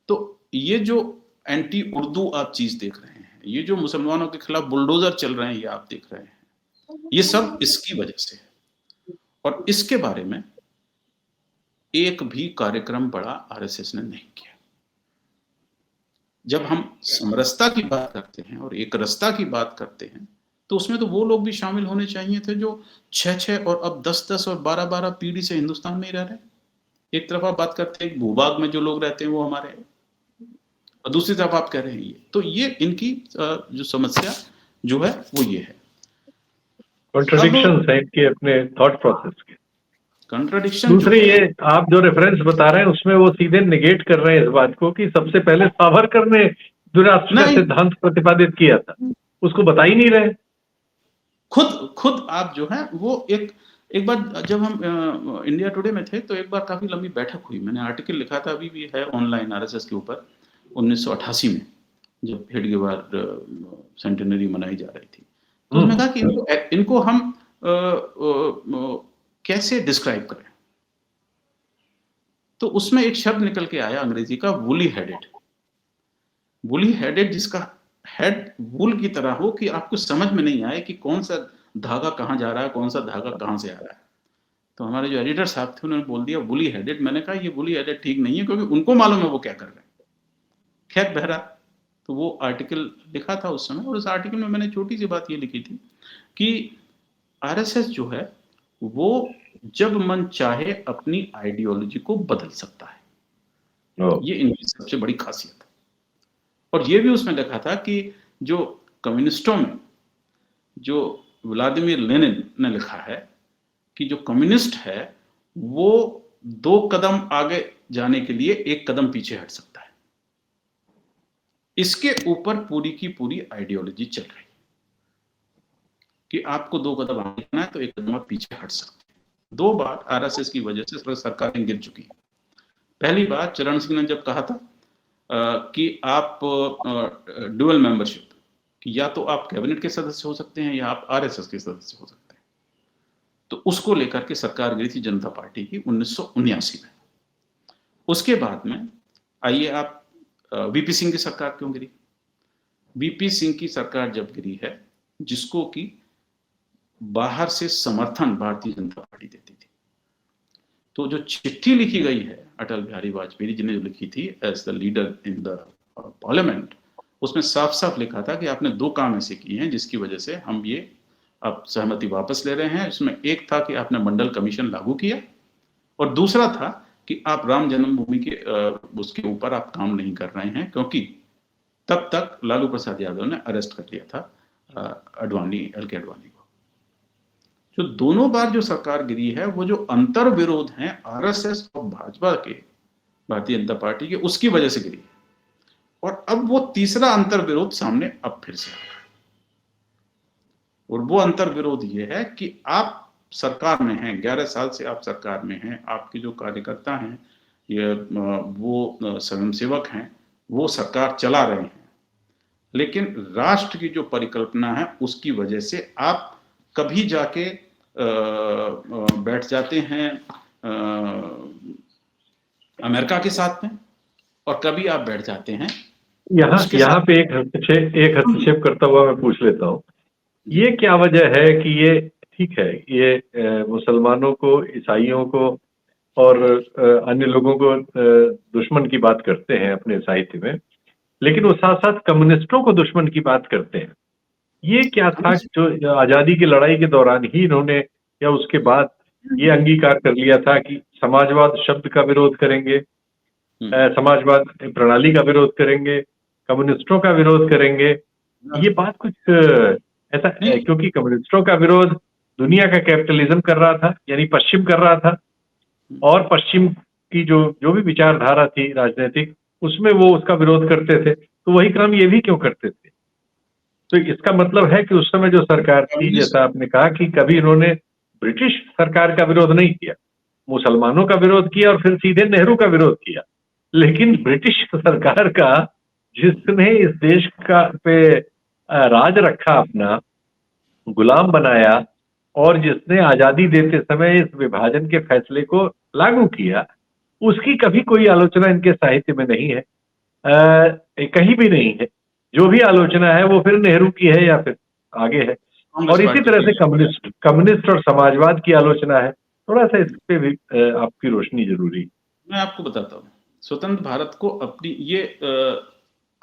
तो ये जो एंटी उर्दू आप चीज देख रहे हैं, ये जो मुसलमानों के खिलाफ बुलडोजर चल रहे हैं, ये आप देख रहे हैं, ये सब इसकी वजह से है। और इसके बारे में एक भी कार्यक्रम बड़ा आरएसएस ने नहीं किया। जब हम समरसता की बात करते हैं और एक रस्ता की बात करते हैं, तो उसमें तो वो लोग भी शामिल होने चाहिए थे जो 6-6 और अब 10-10 और 12-12 पीढ़ी से हिंदुस्तान में ही रह रहे हैं। एक तरफ आप बात करते हैं भूभाग में जो लोग रहते हैं वो हमारे हैं, और दूसरी तरफ आप कह रहे हैं ये। तो ये इनकी जो समस्या जो है वो ये है, कॉन्ट्रडिक्शंस है इनके अपने थॉट प्रोसेस के। कंट्राडिक्शन। दूसरी ये आप जो रेफरेंस बता रहे हैं उसमें वो सीधे निगेट कर रहे हैं इस बात को कि सबसे पहले सावरकर ने द्विराष्ट्र का सिद्धांत प्रतिपादित किया था, उसको बता ही नहीं रहे। खुद आप जो है वो एक बार जब हम इंडिया टुडे में थे तो एक बार काफी लंबी बैठक हुई, मैंने आर्टिकल लिखा था, अभी भी है ऑनलाइन आरएसएस के ऊपर, 1988 में जब हेडगेवार सेंटेनरी मनाई जा रही थी। तो उसमें कहा कि इनको हम कैसे डिस्क्राइब करें। तो उसमें एक शब्द निकल के आया अंग्रेजी का, वुली हेडेड। वुली हेडेड, जिसका हेड वुल की तरह हो कि आपको समझ में नहीं आए कि कौन सा धागा कहाँ जा रहा है, कौन सा धागा कहाँ से आ रहा है। तो हमारे जो एडिटर साहब थे उन्होंने बोल दिया वुली हेडेड। मैंने कहा ये वुली हेडेड ठीक नहीं है, क्योंकि उनको मालूम है वो क्या कर रहे हैं। खैर बहरा, तो वो आर्टिकल लिखा था उस समय, और उस आर्टिकल में मैंने छोटी सी बात ये लिखी थी कि आरएसएस जो है वो जब मन चाहे अपनी आइडियोलॉजी को बदल सकता है, ये इनकी सबसे बड़ी खासियत है। और ये भी उसमें लिखा था कि जो कम्युनिस्टों में जो व्लादिमीर लेनिन ने लिखा है कि जो कम्युनिस्ट है वो 2 कदम आगे जाने के लिए 1 कदम पीछे हट सकता है। इसके ऊपर पूरी की पूरी आइडियोलॉजी चल रही है कि आपको 2 कदम आगे जाना है तो 1 कदम आप पीछे हट सकते हैं। 2 बार आरएसएस की वजह से सरकारें गिर चुकी हैं। पहली बार चरण सिंह ने जब कहा था कि आप ड्यूअल मेंबरशिप, कि या तो आप कैबिनेट के सदस्य हो सकते हैं या आप आरएसएस के सदस्य हो सकते हैं, तो उसको लेकर के सरकार गिरी थी जनता पार्टी की 1979 में। उसके बाद में आइए आप वीपी सिंह की सरकार क्यों गिरी। वीपी सिंह की सरकार जब गिरी है, जिसको कि बाहर से समर्थन भारतीय जनता पार्टी देती थी, तो जो चिट्ठी लिखी गई है अटल बिहारी वाजपेयी जी ने जो लिखी थी as the leader in the parliament, उसमें साफ साफ लिखा था कि आपने 2 काम ऐसे किए हैं जिसकी वजह से हम ये अब सहमति वापस ले रहे हैं। इसमें एक था कि आपने मंडल कमीशन लागू किया और दूसरा था कि आप राम जन्मभूमि के उसके ऊपर आप काम नहीं कर रहे हैं, क्योंकि तब तक लालू प्रसाद यादव ने अरेस्ट कर लिया था एल के अडवाणी को। जो दोनों बार जो सरकार गिरी है, वो जो अंतर विरोध है आरएसएस और भाजपा के, भारतीय जनता पार्टी के, उसकी वजह से गिरी है। और अब वो तीसरा अंतर विरोध सामने अब फिर से आ रहा है, और वो अंतर विरोध ये है कि आप सरकार में हैं, 11 साल से आप सरकार में हैं, आपके जो कार्यकर्ता हैं, ये वो स्वयंसेवक हैं, वो सरकार चला रहे हैं, लेकिन राष्ट्र की जो परिकल्पना है उसकी वजह से आप कभी जाके बैठ जाते हैं अमेरिका के साथ में, और कभी आप बैठ जाते हैं यहाँ पे एक हस्तक्षेप करता हुआ मैं पूछ लेता हूँ, ये क्या वजह है कि ये ठीक है, ये मुसलमानों को, ईसाइयों को और अन्य लोगों को दुश्मन की बात करते हैं अपने साहित्य में, लेकिन वो साथ साथ कम्युनिस्टों को दुश्मन की बात करते हैं। ये क्या था जो आजादी की लड़ाई के दौरान ही इन्होंने या उसके बाद ये अंगीकार कर लिया था कि समाजवाद शब्द का विरोध करेंगे, समाजवाद प्रणाली का विरोध करेंगे, कम्युनिस्टों का विरोध करेंगे? ये बात कुछ ऐसा है, क्योंकि कम्युनिस्टों का विरोध दुनिया का कैपिटलिज्म कर रहा था, यानी पश्चिम कर रहा था, और पश्चिम की जो भी विचारधारा थी राजनीतिक, उसमें वो उसका विरोध करते थे, तो वही काम ये भी क्यों करते थे? तो इसका मतलब है कि उस समय जो सरकार थी, जैसा आपने कहा कि कभी इन्होंने ब्रिटिश सरकार का विरोध नहीं किया, मुसलमानों का विरोध किया और फिर सीधे नेहरू का विरोध किया, लेकिन ब्रिटिश सरकार का, जिसने इस देश का पे राज रखा, अपना गुलाम बनाया, और जिसने आजादी देते समय इस विभाजन के फैसले को लागू किया, उसकी कभी कोई आलोचना इनके साहित्य में नहीं है, कहीं भी नहीं है। जो भी आलोचना है वो फिर नेहरू की है या फिर आगे है, और इसी तरह से कम्युनिस्ट और समाजवाद की आलोचना है। थोड़ा सा इस पे भी आपकी रोशनी जरूरी। मैं आपको बताता हूँ, स्वतंत्र भारत को अपनी ये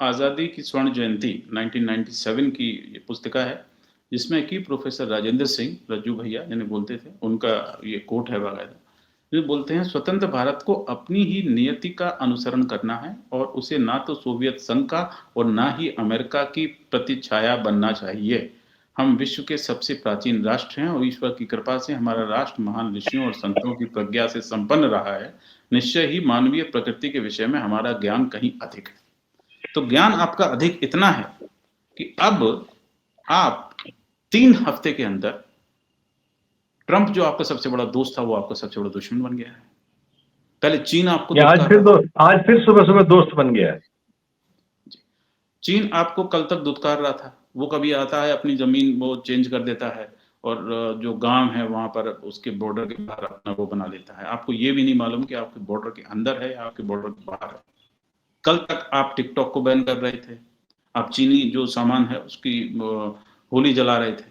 आज़ादी की स्वर्ण जयंती 1997 की ये पुस्तिका है, जिसमें कि प्रोफेसर राजेंद्र सिंह रज्जू भैया जिन्हें बोलते थे, उनका ये कोट है बाकायदा, जो बोलते हैं स्वतंत्र भारत को अपनी ही नियति का अनुसरण करना है और उसे ना तो सोवियत संघ का और ना ही अमेरिका की प्रतिछाया बनना चाहिए। हम विश्व के सबसे प्राचीन राष्ट्र हैं और ईश्वर की कृपा से हमारा राष्ट्र महान ऋषियों और संतों की प्रज्ञा से संपन्न रहा है। निश्चय ही मानवीय प्रकृति के विषय में हमारा ज्ञान कहीं अधिक है। तो ज्ञान आपका अधिक इतना है कि अब आप 3 हफ्ते के अंदर ट्रंप जो आपका सबसे बड़ा दोस्त था, वो आपका सबसे बड़ा दुश्मन बन गया है। पहले चीन आपको आज फिर सुबह दोस्त बन गया है। चीन आपको कल तक दुत्कार रहा था, वो कभी आता है अपनी जमीन वो चेंज कर देता है और जो गांव है वहां पर उसके बॉर्डर के बाहर अपना वो बना लेता है। आपको ये भी नहीं मालूम कि आपके बॉर्डर के अंदर है या आपके बॉर्डर के बाहर है। कल तक आप टिकटॉक को बैन कर रहे थे, आप चीनी जो सामान है उसकी होली जला रहे थे,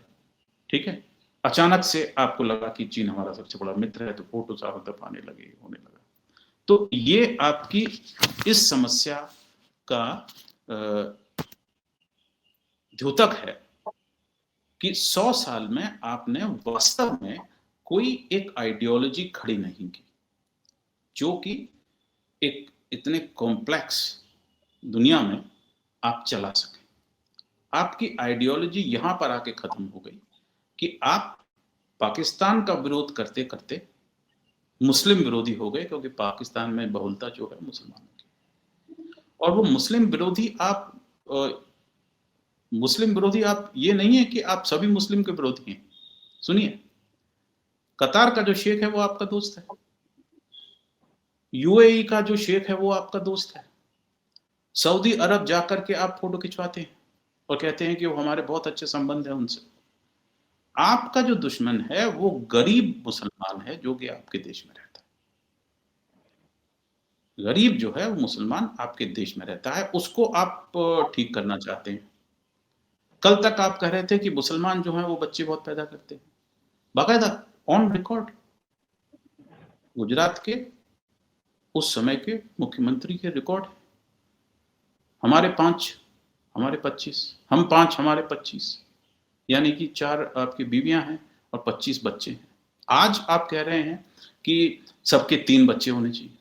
ठीक है। अचानक से आपको लगा कि चीन हमारा सबसे बड़ा मित्र है, तो फोटो सारों तरफ आने लगे, होने लगा। तो ये आपकी इस समस्या का द्योतक है कि 100 साल में आपने वास्तव में कोई एक आइडियोलॉजी खड़ी नहीं की जो कि एक इतने कॉम्प्लेक्स दुनिया में आप चला सके। आपकी आइडियोलॉजी यहां पर आके खत्म हो गई कि आप पाकिस्तान का विरोध करते करते मुस्लिम विरोधी हो गए, क्योंकि पाकिस्तान में बहुलता जो है मुसलमानों की, और वो मुस्लिम विरोधी आप ये नहीं है कि आप सभी मुस्लिम के विरोधी हैं। सुनिए, कतार का जो शेख है वो आपका दोस्त है, यूएई का जो शेख है वो आपका दोस्त है, सऊदी अरब जाकर के आप फोटो खिंचवाते हैं और कहते हैं कि वो हमारे बहुत अच्छे संबंध है उनसे। आपका जो दुश्मन है वो गरीब मुसलमान है जो कि आपके देश में रहता है। गरीब जो है वो मुसलमान आपके देश में रहता है, उसको आप ठीक करना चाहते हैं। कल तक आप कह रहे थे कि मुसलमान जो हैं वो बच्चे बहुत पैदा करते हैं, बाकायदा ऑन रिकॉर्ड गुजरात के उस समय के मुख्यमंत्री के रिकॉर्ड है। हमारे 5 हमारे 25, हम 5 हमारे 25, यानी कि 4 आपकी बीवियां हैं और 25 बच्चे हैं। आज आप कह रहे हैं कि सबके 3 बच्चे होने चाहिए।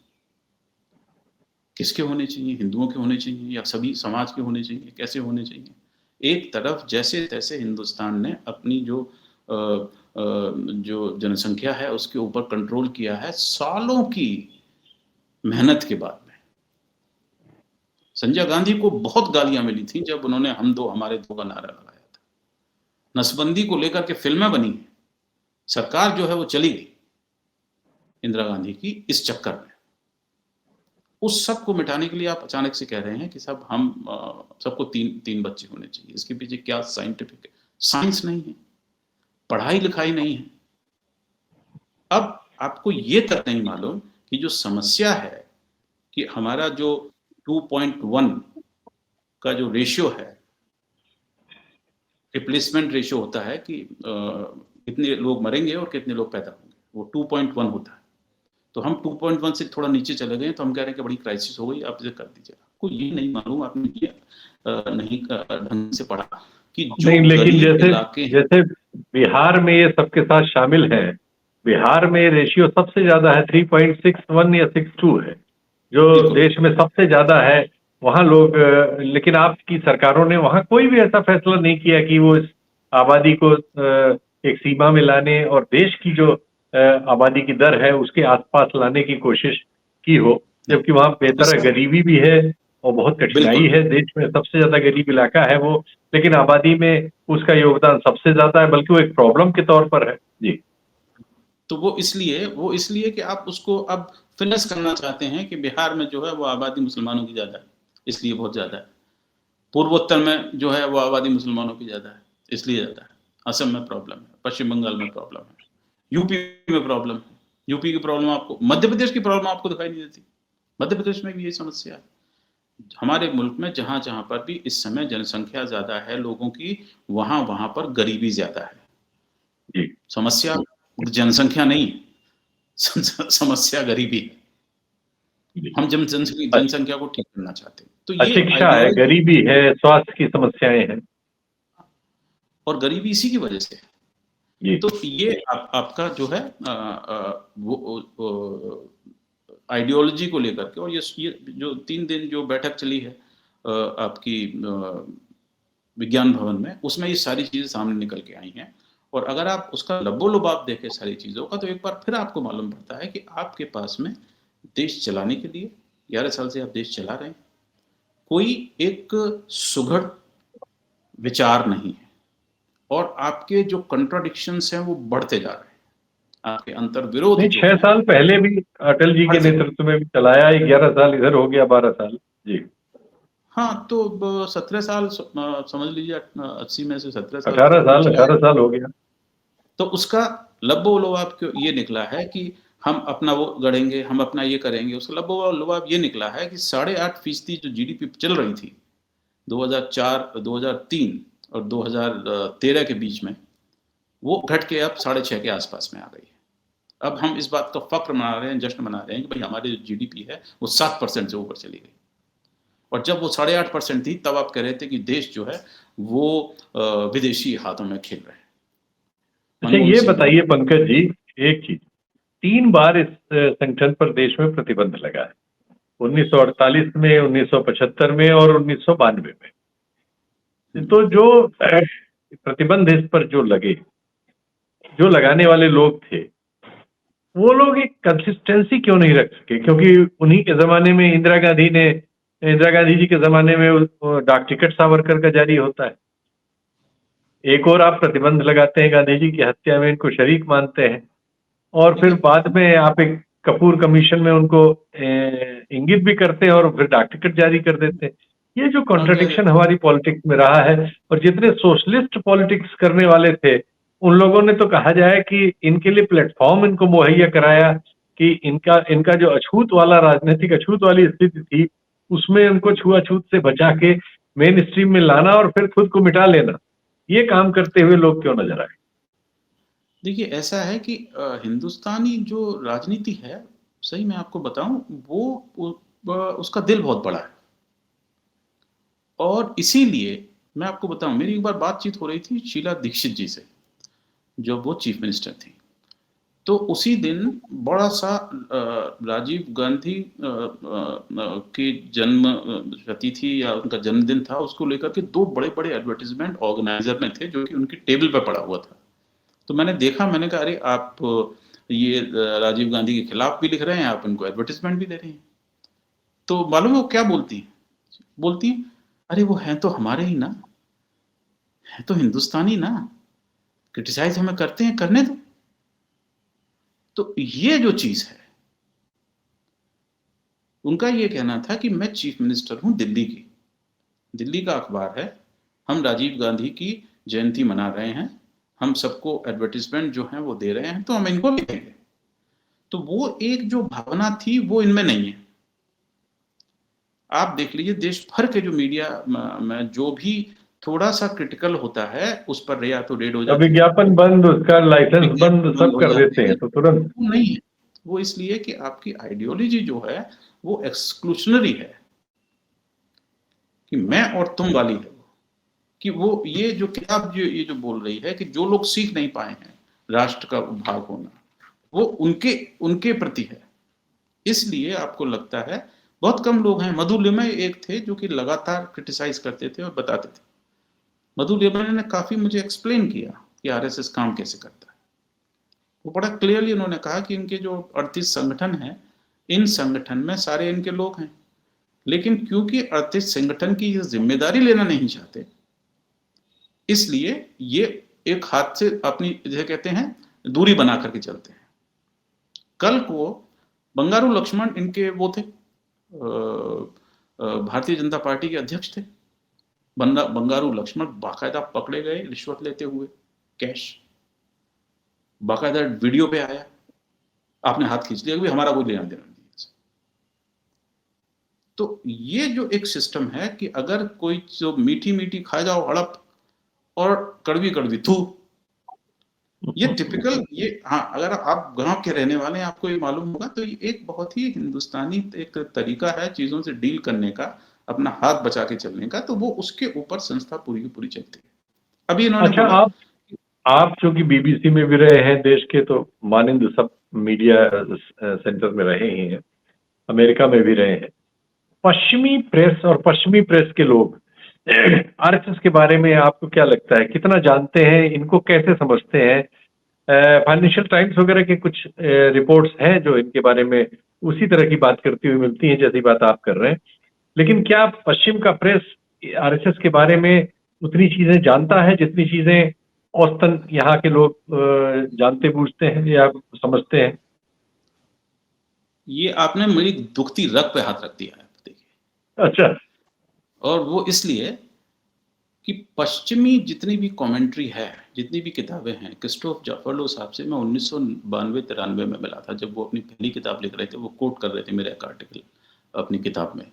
किसके होने चाहिए? हिंदुओं के होने चाहिए या सभी समाज के होने चाहिए? कैसे होने चाहिए? एक तरफ जैसे-तैसे हिंदुस्तान ने अपनी अ जो जनसंख्या है उसके ऊपर कंट्रोल किया है सालों की मेहनत के बाद में। संजय गांधी को बहुत गालियाँ मिली थी जब उन्होंने हम दो हमारे दो का नारा लगाया था। नसबंदी को लेकर के फ़िल्में बनी हैं। सरकार जो है वो चली गई इंदिरा गांधी की इस चक्कर में। उस सब को मिटाने के लिए आप अचानक से कह रहे हैं कि सब हम सबको 3 बच्चे होने चाहिए। इसके पीछे क्या साइंटिफिक है? साइंस नहीं है, पढ़ाई-लिखाई नहीं है। अब आपको ये तक नहीं मालूम कि जो समस्या है कि हमारा जो 2.1 का जो रेशियो है, रिप्लेसमेंट रेशियो होता है कि कितने लोग मरेंगे और कितने लोग पैदा होंगे, वो 2.1 होता है। तो हम 2.1 से थोड़ा नीचे चले गए, तो हम कह रहे हैं कि बड़ी क्राइसिस हो गई, आप इसे कर दीजिए। आपको ये नहीं मालूम, आपने ये नहीं ढंग से पढ़ा कि जो नहीं, लेकिन गरीब जैसे इलाके हैं, जैसे बिहार में ये सबके साथ शामिल है, बिहार में रेशियो सबसे ज्यादा है, 3.61 या 62 है, जो बिल्कुल, देश में सबसे ज्यादा है। वहां लोग लेकिन आपकी सरकारों ने वहां कोई भी ऐसा फैसला नहीं किया कि वो इस आबादी को एक सीमा में लाने और देश की जो आबादी की दर है उसके आसपास लाने की कोशिश की हो, नहीं, जबकि वहां बेहतर इसका गरीबी भी है और बहुत कठिनाई बिल्कुल। है। देश में सबसे ज्यादा गरीब इलाका है वो, लेकिन आबादी में उसका योगदान सबसे ज्यादा है, बल्कि वो एक प्रॉब्लम के तौर पर है। जी। तो वो इसलिए कि आप उसको अब फिनिश करना चाहते हैं कि बिहार में जो है वो आबादी मुसलमानों की ज़्यादा है, इसलिए बहुत ज़्यादा है। पूर्वोत्तर में जो है वो आबादी मुसलमानों की ज़्यादा है, इसलिए ज़्यादा है। असम में प्रॉब्लम है, पश्चिम बंगाल में प्रॉब्लम है, यूपी में प्रॉब्लम है। यूपी की प्रॉब्लम आपको, मध्य प्रदेश की प्रॉब्लम आपको दिखाई नहीं देती। मध्य प्रदेश में भी यही समस्या है। हमारे मुल्क में जहाँ-जहाँ पर भी इस समय जनसंख्या ज़्यादा है लोगों की, वहाँ-वहाँ पर गरीबी ज़्यादा है। जी। समस्या जनसंख्या नहीं है, समस्या गरीबी है। जी। हम अ- जनसंख्या को ठीक करना चाहते हैं। तो ये अशिक्षा है, आइडियोलॉजी, गरीबी है, स्वास्थ्य की समस्याएं हैं। और गरीबी इसी की वजह से है। जी। तो ये आपका जो है वो आइडियोलॉजी को लेकर के, और ये जो 3 दिन जो बैठक चली है आपकी विज्ञान भवन में, उसमें ये सारी चीज़ें सामने निकल के आई हैं। और अगर आप उसका लबो-लुबाब देखें सारी चीज़ों का, तो एक बार फिर आपको मालूम पड़ता है कि आपके पास में देश चलाने के लिए 11 साल से आप देश चला रहे हैं। कोई एक सुघड़ विचार नहीं है, और आपके जो कॉन्ट्रडिक्शंस हैं वो बढ़ते जा रहे हैं। आपके अंतर्विरोध नहीं, जो 6 हैं साल पहले भी अटल जी के बढ़ते जा रहे नेतृत्व में भी चलाया, 11 साल इधर हो गया, 12 साल। जी। हैं। हाँ, तो 17 साल समझ लीजिए, 80 में से 17 साल तो अठारह सबने साल चलाया। 18 साल हो गया। तो उसका लबो-लुबाब क्यों ये निकला है कि हम अपना वो गढ़ेंगे, हम अपना ये करेंगे। उसका लबो-लुबाब ये निकला है कि 8.5% जो जीडीपी चल रही थी 2004, 2003 और 2013 के बीच में, वो घट के अब 6.5 के आसपास में आ गई है। अब हम इस बात का फ़ख्र मना रहे हैं, जश्न मना रहे हैं कि भाई हमारी जो जीडीपी है वो 7% से ऊपर चली गई। और जब वो 8.5% थी, तब आप कह रहे थे कि देश जो है वो विदेशी हाथों में खेल रहे हैं। अच्छा, मनमोहन ये सिंह को बताइए पंकज जी, एक चीज, 3 बार इस संगठन पर देश में प्रतिबंध लगा है, 1948 में, 1975 में और 1992 में। तो जो प्रतिबंध इस पर जो लगे, जो लगाने वाले लोग थे, वो लोग एक कंसिस्टेंसी क्यों नहीं रख सके? क्योंकि उन्हीं के जमाने में इंदिरा गांधी जी के जमाने में डाक टिकट सावरकर का जारी होता है। एक और आप प्रतिबंध लगाते हैं, गांधी जी की हत्या में इनको शरीक मानते हैं, और फिर देखिए, बाद में आप एक कपूर कमीशन में उनको इंगित भी करते हैं और फिर डाक टिकट जारी कर देते हैं। ये जो अब क्या कॉन्ट्रडिक्शन कहते हैं, हमारी पॉलिटिक्स में रहा है, और जितने सोशलिस्ट पॉलिटिक्स करने वाले थे उन लोगों ने तो कहा जाए कि इनके लिए प्लेटफॉर्म इनको मुहैया कराया कि इनका इनका जो अछूत वाला राजनीतिक अछूत वाली स्थिति थी उसमें उनको छुआछूत से बचा के मेन स्ट्रीम में लाना और फिर खुद को मिटा लेना। ये काम करते हुए लोग क्यों नजर आए? देखिए ऐसा है कि हिंदुस्तानी जो राजनीति है, सही मैं आपको बताऊँ, वो उसका दिल बहुत बड़ा है। और इसीलिए मैं आपको बताऊं, मेरी एक बार बातचीत हो रही थी शीला दीक्षित जी से, जब वो चीफ मिनिस्टर थी। तो उसी दिन बड़ा सा राजीव गांधी की जन्म तिथि या उनका जन्मदिन था, उसको लेकर के 2 बड़े-बड़े एडवर्टाइजमेंट ऑर्गेनाइजर में थे जो कि उनकी टेबल पे पड़ा हुआ था। तो मैंने देखा, मैंने कहा अरे आप ये राजीव गांधी के खिलाफ भी लिख रहे हैं, आप इनको एडवर्टाइजमेंट भी दे रहे हैं। तो मालूम है वो क्या बोलती हैं? बोलती हैं, अरे वो हैं तो हमारे ही ना, हैं तो हिंदुस्तानी ना, क्रिटिसाइज़ हमें करते हैं, करने दो। तो ये जो चीज़ है, उनका ये कहना था कि मैं चीफ मिनिस्टर हूं दिल्ली की, दिल्ली का अखबार है, हम राजीव गांधी की जयंती मना रहे हैं, हम सबको एडवर्टाइजमेंट जो है वो दे रहे हैं, तो हम इनको भी देंगे। तो वो एक जो भावना थी वो इनमें नहीं है। आप देख लीजिए देश भर के जो मीडिया में जो भी थोड़ा सा क्रिटिकल होता है उस पर या तो रेड हो तो जाती है, विज्ञापन बंद, उसका लाइसेंस बंद, बंद सब हो कर देते जाती है। हैं तो तुरंत। वो नहीं है, वो इसलिए कि आपकी आइडियोलॉजी जो है वो एक्सक्लूशनरी है, कि मैं और तुम वाली है वो, कि वो ये जो किताब जो ये जो बोल रही है कि जो लोग सीख नहीं पाए हैं राष्ट्र का भाग होना, वो उनके उनके प्रति है। इसलिए आपको लगता है बहुत कम लोग हैं, मधु लिमय एक थे जो कि लगातार क्रिटिसाइज करते थे और बताते थे। मधु लिमय ने काफी मुझे एक्सप्लेन किया कि आरएसएस काम कैसे करता है। वो बड़ा क्लियरली उन्होंने कहा कि इनके जो 38 संगठन हैं, इन संगठन में सारे इनके लोग हैं, लेकिन क्योंकि 38 संगठन की ये जिम्मेदारी लेना नहीं चाहते, इसलिए ये एक हाथ से अपनी जैसे कहते हैं दूरी बना करके चलते हैं। कल को बंगारू लक्ष्मण इनके वो थे, भारतीय जनता पार्टी के अध्यक्ष थे। बंगारू लक्ष्मण बाकायदा पकड़े गए रिश्वत लेते हुए, कैश, बाकायदा वीडियो पे आया, आपने हाथ खींच लिया कि हमारा कोई लेना देना नहीं। तो ये जो एक सिस्टम है कि अगर कोई जो मीठी मीठी खा जाओ हड़प और कड़वी कड़वी थू, ये टिपिकल, ये हाँ, अगर आप गांव के रहने वाले हैं आपको ये मालूम होगा, तो ये एक बहुत ही हिंदुस्तानी एक तरीका है चीजों से डील करने का, अपना हाथ बचा के चलने का। तो वो उसके ऊपर संस्था पूरी की पूरी चलती है। अभी इन्होंने अच्छा, बोला, आप चूंकि बीबीसी में भी रहे हैं, देश के तो मानिंद सब मीडिया सेंटर में रहे ही हैं, अमेरिका में भी रहे हैं। पश्चिमी प्रेस और पश्चिमी प्रेस के लोग आरएसएस के बारे में आपको क्या लगता है, कितना जानते हैं, इनको कैसे समझते हैं? फाइनेंशियल टाइम्स वगैरह के कुछ रिपोर्ट्स हैं जो इनके बारे में उसी तरह की बात करती हुई मिलती हैं जैसी बात आप कर रहे हैं, लेकिन क्या पश्चिम का प्रेस आरएसएस के बारे में उतनी चीजें जानता है जितनी चीजें औसतन यहाँ के लोग जानते बूझते हैं या समझते हैं? ये आपने मेरी दुखती रग पे हाथ रख दिया है, देखिए। अच्छा। और वो इसलिए कि पश्चिमी जितनी भी कमेंट्री है, जितनी भी किताबें हैं, क्रिस्टोफ जाफरलो साहब से मैं 1992-93 में मिला था, जब वो अपनी पहली किताब लिख रहे थे, वो कोट कर रहे थे मेरा एक आर्टिकल अपनी किताब में,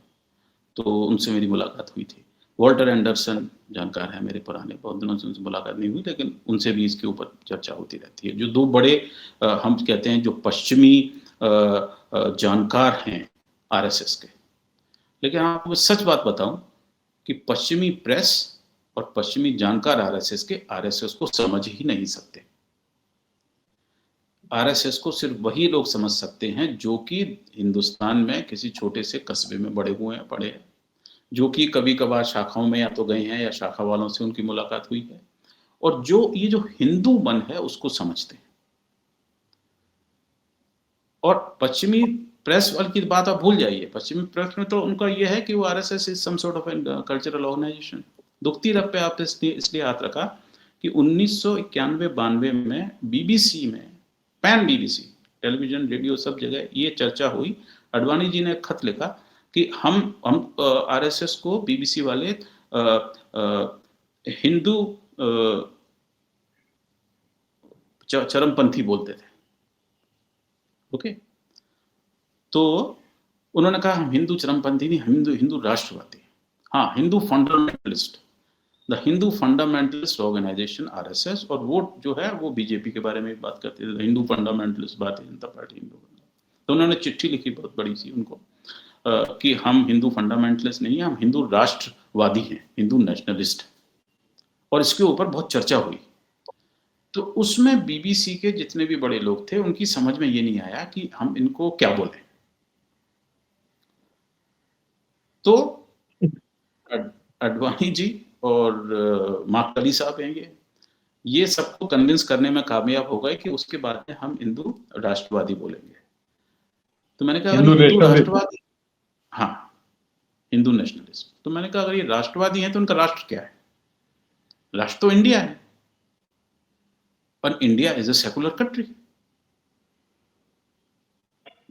तो उनसे मेरी मुलाकात हुई थी। वॉल्टर एंडरसन जानकार है मेरे पुराने, बहुत दिनों से उनसे मुलाकात नहीं हुई, लेकिन उनसे भी इसके ऊपर चर्चा होती रहती है। जो 2 बड़े हम कहते हैं जो पश्चिमी जानकार हैं आरएसएस के। लेकिन आपको सच बात बताऊं कि पश्चिमी प्रेस और पश्चिमी जानकार आरएसएस के आरएसएस को समझ ही नहीं सकते। आरएसएस को सिर्फ वही लोग समझ सकते हैं जो कि हिंदुस्तान में किसी छोटे से कस्बे में बड़े हुए हैं, पढ़े हैं, जो कि कभी कभार शाखाओं में या तो गए हैं या शाखा वालों से उनकी मुलाकात हुई है, और जो ये जो हिंदू मन है उसको समझते हैं। और पश्चिमी प्रेस वाली की बात आप भूल जाइए, पश्चिमी प्रेस में तो उनका ये है कि वो RSS is some sort of an cultural organisation. दुखती रब पे आप इसलिए हाथ रखा कि 1991-92 में बीबीसी में, पैन बीबीसी, टेलीविजन रेडियो सब जगह ये चर्चा हुई। अडवाणी जी ने खत लिखा कि हम आरएसएस को बीबीसी वाले हिंदू चरमपंथी बोलते थे। ओके, तो उन्होंने कहा हम हिंदू चरमपंथी नहीं, हिंदू राष्ट्रवादी। हाँ, Hindu fundamentalist, the Hindu fundamentalist organisation RSS. और वो जो है वो बीजेपी के बारे में बात करते थे, हिंदू फंडामेंटलिस्ट, भारतीय जनता पार्टी हिंदू। तो उन्होंने चिट्ठी लिखी बहुत बड़ी सी उनको कि हम हिंदू फंडामेंटलिस्ट नहीं है, हम हिंदू राष्ट्र राष्ट्रवादी हैं, हिंदू नेशनलिस्ट, और इसके ऊपर बहुत चर्चा हुई। तो उसमें बीबीसी के जितने भी बड़े लोग थे उनकी समझ में ये नहीं आया कि हम इनको क्या बोलें। तो अडवाणी जी और माकली साहब हैं, ये सबको कन्विंस करने में कामयाब हो गए कि उसके बाद में हम हिंदू राष्ट्रवादी बोलेंगे। तो मैंने कहा अगर हिंदू हिंदू नेशनलिस्ट। राष्ट्रवादी, हाँ, हिंदू नेशनलिस्ट, तो मैंने कहा अगर ये राष्ट्रवादी हैं तो उनका राष्ट्र क्या है? राष्ट्र तो इंडिया है, पर India is a secular country.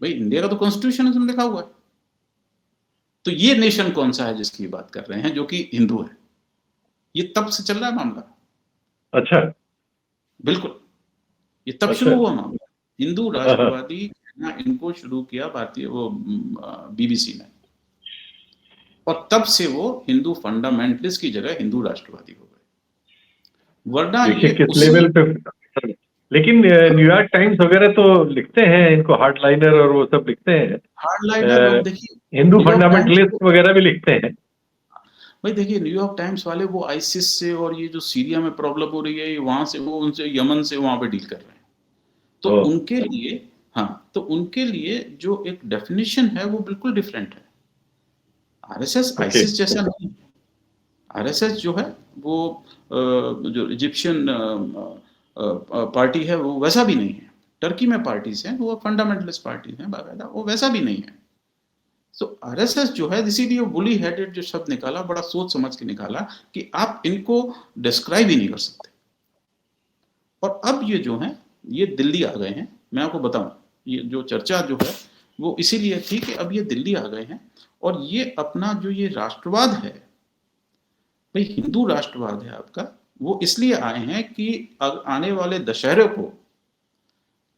भाई इंडिया का तो कॉन्स्टिट्यूशन इसमें लिखा हुआ है। तो ये नेशन कौन सा है जिसकी बात कर रहे हैं जो कि हिंदू है? ये तब से चल रहा है मामला। अच्छा। बिल्कुल, ये तब अच्छा। शुरू हुआ मामला। हिंदू हाँ, हाँ। राष्ट्रवादी कहना इनको शुरू किया भारतीय वो बीबीसी ने, और तब से वो हिंदू फंडामेंटलिस्ट की जगह हिंदू राष्ट्रवादी हो गए। वरना देखिए ये किस उसी, लेवल पे। लेकिन न्यूयॉर्क टाइम्स वगैरह तो लिखते हैं इनको, हार्डलाइनर और वो सब लिखते हैं। हार्डलाइनर लोग, देखिए हिंदू न्यूयॉर्क टाइम्स, फंडामेंटलिस्ट वगैरह भी लिखते हैं। भाई देखिए न्यूयॉर्क टाइम्स वाले वो आईसिस से और ये जो सीरिया में प्रॉब्लम हो रही है वहां से, वो उनसे यमन से वहां पे डील कर रहे हैं। तो ओह, उनके लिए, हाँ, तो उनके लिए जो एक डेफिनेशन है वो बिल्कुल डिफरेंट है। RSS okay. आईसिस जैसा नहीं है। आरएसएस जो है वो जो इजिप्शियन पार्टी है वो वैसा भी नहीं है। टर्की में पार्टीज हैं वो फंडामेंटलिस्ट पार्टी हैं बाकायदा, वो वैसा भी नहीं है। तो आरएसएस जो है, इसीलिए वो बुली हेडेड जो शब्द निकाला, बड़ा सोच समझ के निकाला कि आप इनको डिस्क्राइब ही नहीं कर सकते। और अब ये जो है ये दिल्ली आ गए हैं। मैं आपको बताऊं, ये जो चर्चा जो है वो इसीलिए थी कि अब ये दिल्ली आ गए हैं, और ये अपना जो ये राष्ट्रवाद है, भाई हिंदू राष्ट्रवाद है आपका, वो इसलिए आए हैं कि आने वाले दशहरे को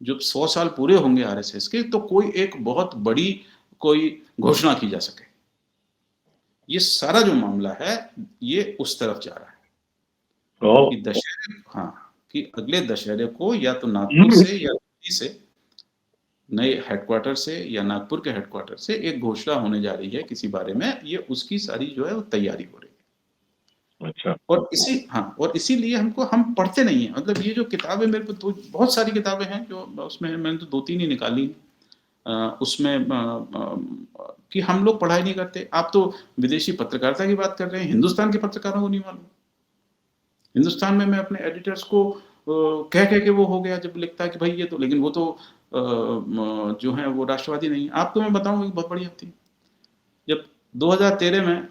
जब 100 साल पूरे होंगे आरएसएस के, तो कोई एक बहुत बड़ी कोई घोषणा की जा सके। ये सारा जो मामला है ये उस तरफ जा रहा है ओह, कि दशहरे, हाँ, कि अगले दशहरे को या तो नागपुर से या दिल्ली से, नए हेडक्वार्टर से या नागपुर के हेडक्वार्टर से एक घोषणा होने जा रही है किसी बारे में। ये उसकी सारी जो है वो तैयारी हो रही है। अच्छा। और और इसीलिए हम पढ़ते नहीं है। मतलब ये जो किताबें मेरे को तो बहुत सारी किताबें हैं जो उसमें मैंने तो 2-3 ही निकाली उसमें कि हम लोग पढ़ाई नहीं करते। आप तो विदेशी पत्रकारिता की बात कर रहे हैं, हिंदुस्तान के पत्रकारों को नहीं मालूम। हिंदुस्तान में मैं अपने एडिटर्स को कह के वो हो गया जब लिखता है कि भाई ये तो, लेकिन वो तो जो है वो राष्ट्रवादी नहीं। आपको मैं बताऊं एक बहुत बड़ी बात थी, जब 2013 में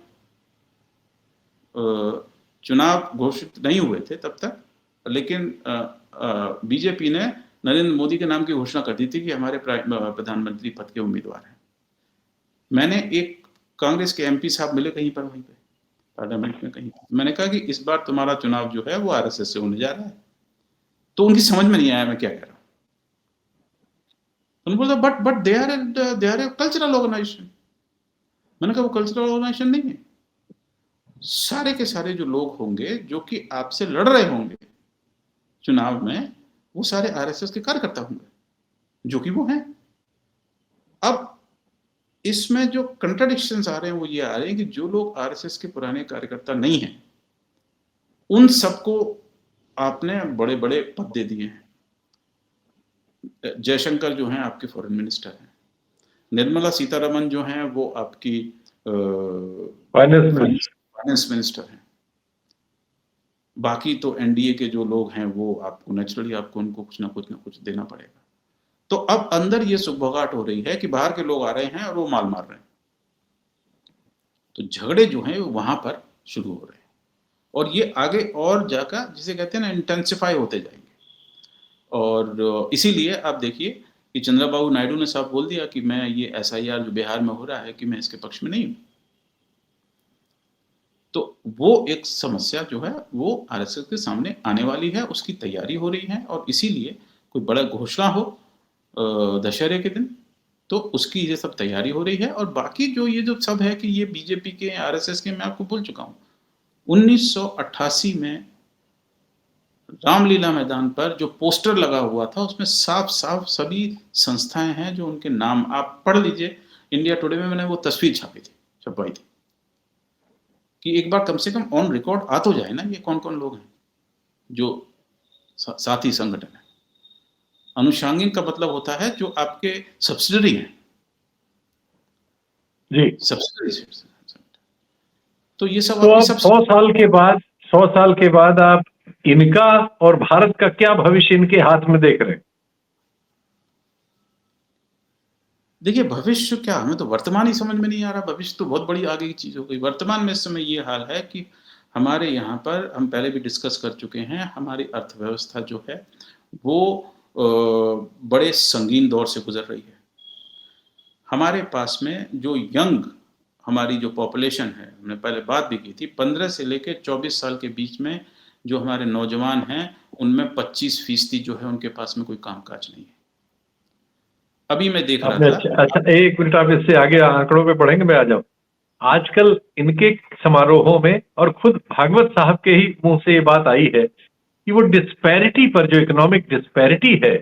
चुनाव घोषित नहीं हुए थे तब तक, लेकिन बीजेपी ने नरेंद्र मोदी के नाम की घोषणा कर दी थी कि हमारे प्रधानमंत्री पद के उम्मीदवार हैं। मैंने एक कांग्रेस के एमपी साहब मिले कहीं पर, वहीं पे पार्लियामेंट में कहीं, मैंने कहा कि इस बार तुम्हारा चुनाव जो है वो आरएसएस से होने जा रहा है। तो उनकी समझ में नहीं आया मैं क्या कह रहा हूँ। उन्होंने बोला but they are a cultural organisation. मैंने कहा वो कल्चरल ऑर्गेनाइजेशन नहीं है। सारे के सारे जो लोग होंगे जो कि आपसे लड़ रहे होंगे चुनाव में, वो सारे आरएसएस के कार्यकर्ता होंगे, जो कि वो हैं। अब इसमें जो कंट्राडिक्शंस आ रहे हैं वो ये आ रहे हैं कि जो लोग आरएसएस के पुराने कार्यकर्ता नहीं हैं, उन सबको आपने बड़े बड़े पद दे दिए हैं। जयशंकर जो हैं आपके फॉरेन मिनिस्टर हैं, निर्मला सीतारमन जो हैं वो आपकी फाइनेंस मिनिस्टर हैं। बाकी तो एनडीए के जो लोग हैं वो आपको नेचुरली आपको उनको कुछ ना कुछ देना पड़ेगा। तो अब अंदर ये सुगबगाहट हो रही है कि बाहर के लोग आ रहे हैं और वो माल मार रहे हैं। तो झगड़े जो हैं वहां पर शुरू हो रहे हैं, और ये आगे और जाकर जिसे कहते हैं ना इंटेंसिफाई होते जाएंगे। और इसीलिए आप देखिए कि चंद्रबाबू नायडू ने साफ बोल दिया कि मैं ये एसआईआर जो बिहार में हो रहा है कि मैं इसके पक्ष में नहीं हूं। तो वो एक समस्या जो है वो आरएसएस के सामने आने वाली है, उसकी तैयारी हो रही है। और इसीलिए कोई बड़ा घोषणा हो दशहरे के दिन, तो उसकी ये सब तैयारी हो रही है। और बाकी जो ये जो सब है कि ये बीजेपी के आरएसएस के, मैं आपको बोल चुका हूं 1988 में रामलीला मैदान पर जो पोस्टर लगा हुआ था उसमें साफ साफ सभी संस्थाएं हैं जो उनके नाम आप पढ़ लीजिए। इंडिया टुडे में मैंने वो तस्वीर छापवाई थी कि एक बार कम से कम ऑन रिकॉर्ड आ तो जाए ना ये कौन कौन लोग हैं जो साथी संगठन है। अनुषांगिक का मतलब होता है जो आपके सब्सिडरी हैं, जी। सब्सिडरी। तो ये सब तो आपकी अब 100 साल के बाद आप इनका और भारत का क्या भविष्य इनके हाथ में देख रहे हैं? देखिए भविष्य क्या, हमें तो वर्तमान ही समझ में नहीं आ रहा। भविष्य तो बहुत बड़ी आगे की चीज हो गई। वर्तमान में इस समय ये हाल है कि हमारे यहाँ पर, हम पहले भी डिस्कस कर चुके हैं, हमारी अर्थव्यवस्था जो है वो बड़े संगीन दौर से गुजर रही है। हमारे पास में जो यंग हमारी जो पॉपुलेशन है, हमने पहले बात भी की थी, 15 से लेकर 24 साल के बीच में जो हमारे नौजवान हैं उनमें 25% जो है उनके पास में कोई कामकाज नहीं है। अभी मैं देख रहा आपने था, अच्छा, एक मिनट, आप इससे आगे आंकड़ों पे पढ़ेंगे, मैं आ जाऊं। आजकल इनके समारोहों में और खुद भागवत साहब के ही मुंह से ये बात आई है कि वो डिस्पैरिटी पर, जो इकोनॉमिक डिस्पैरिटी है,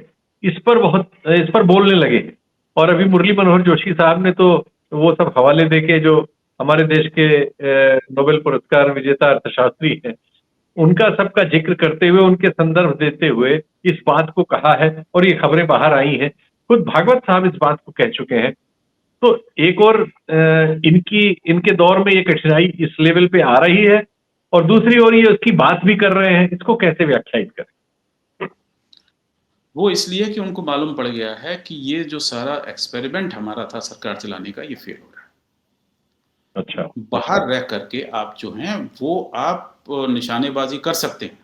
इस पर बोलने लगे हैं। और अभी मुरली मनोहर जोशी साहब ने तो वो सब हवाले देके, जो हमारे देश के नोबेल पुरस्कार विजेता अर्थशास्त्री हैं, उनका सबका जिक्र करते हुए, उनके संदर्भ देते हुए इस बात को कहा है, और ये खबरें बाहर आई हैं। खुद भागवत साहब इस बात को कह चुके हैं। तो एक और इनके दौर में ये कठिनाई इस लेवल पे आ रही है, और दूसरी ओर ये उसकी बात भी कर रहे हैं। इसको कैसे व्याख्यायित करें? वो इसलिए कि उनको मालूम पड़ गया है कि ये जो सारा एक्सपेरिमेंट हमारा था सरकार चलाने का, ये फेल हो रहा है। अच्छा। बाहर रह करके आप जो हैं वो आप निशानेबाजी कर सकते हैं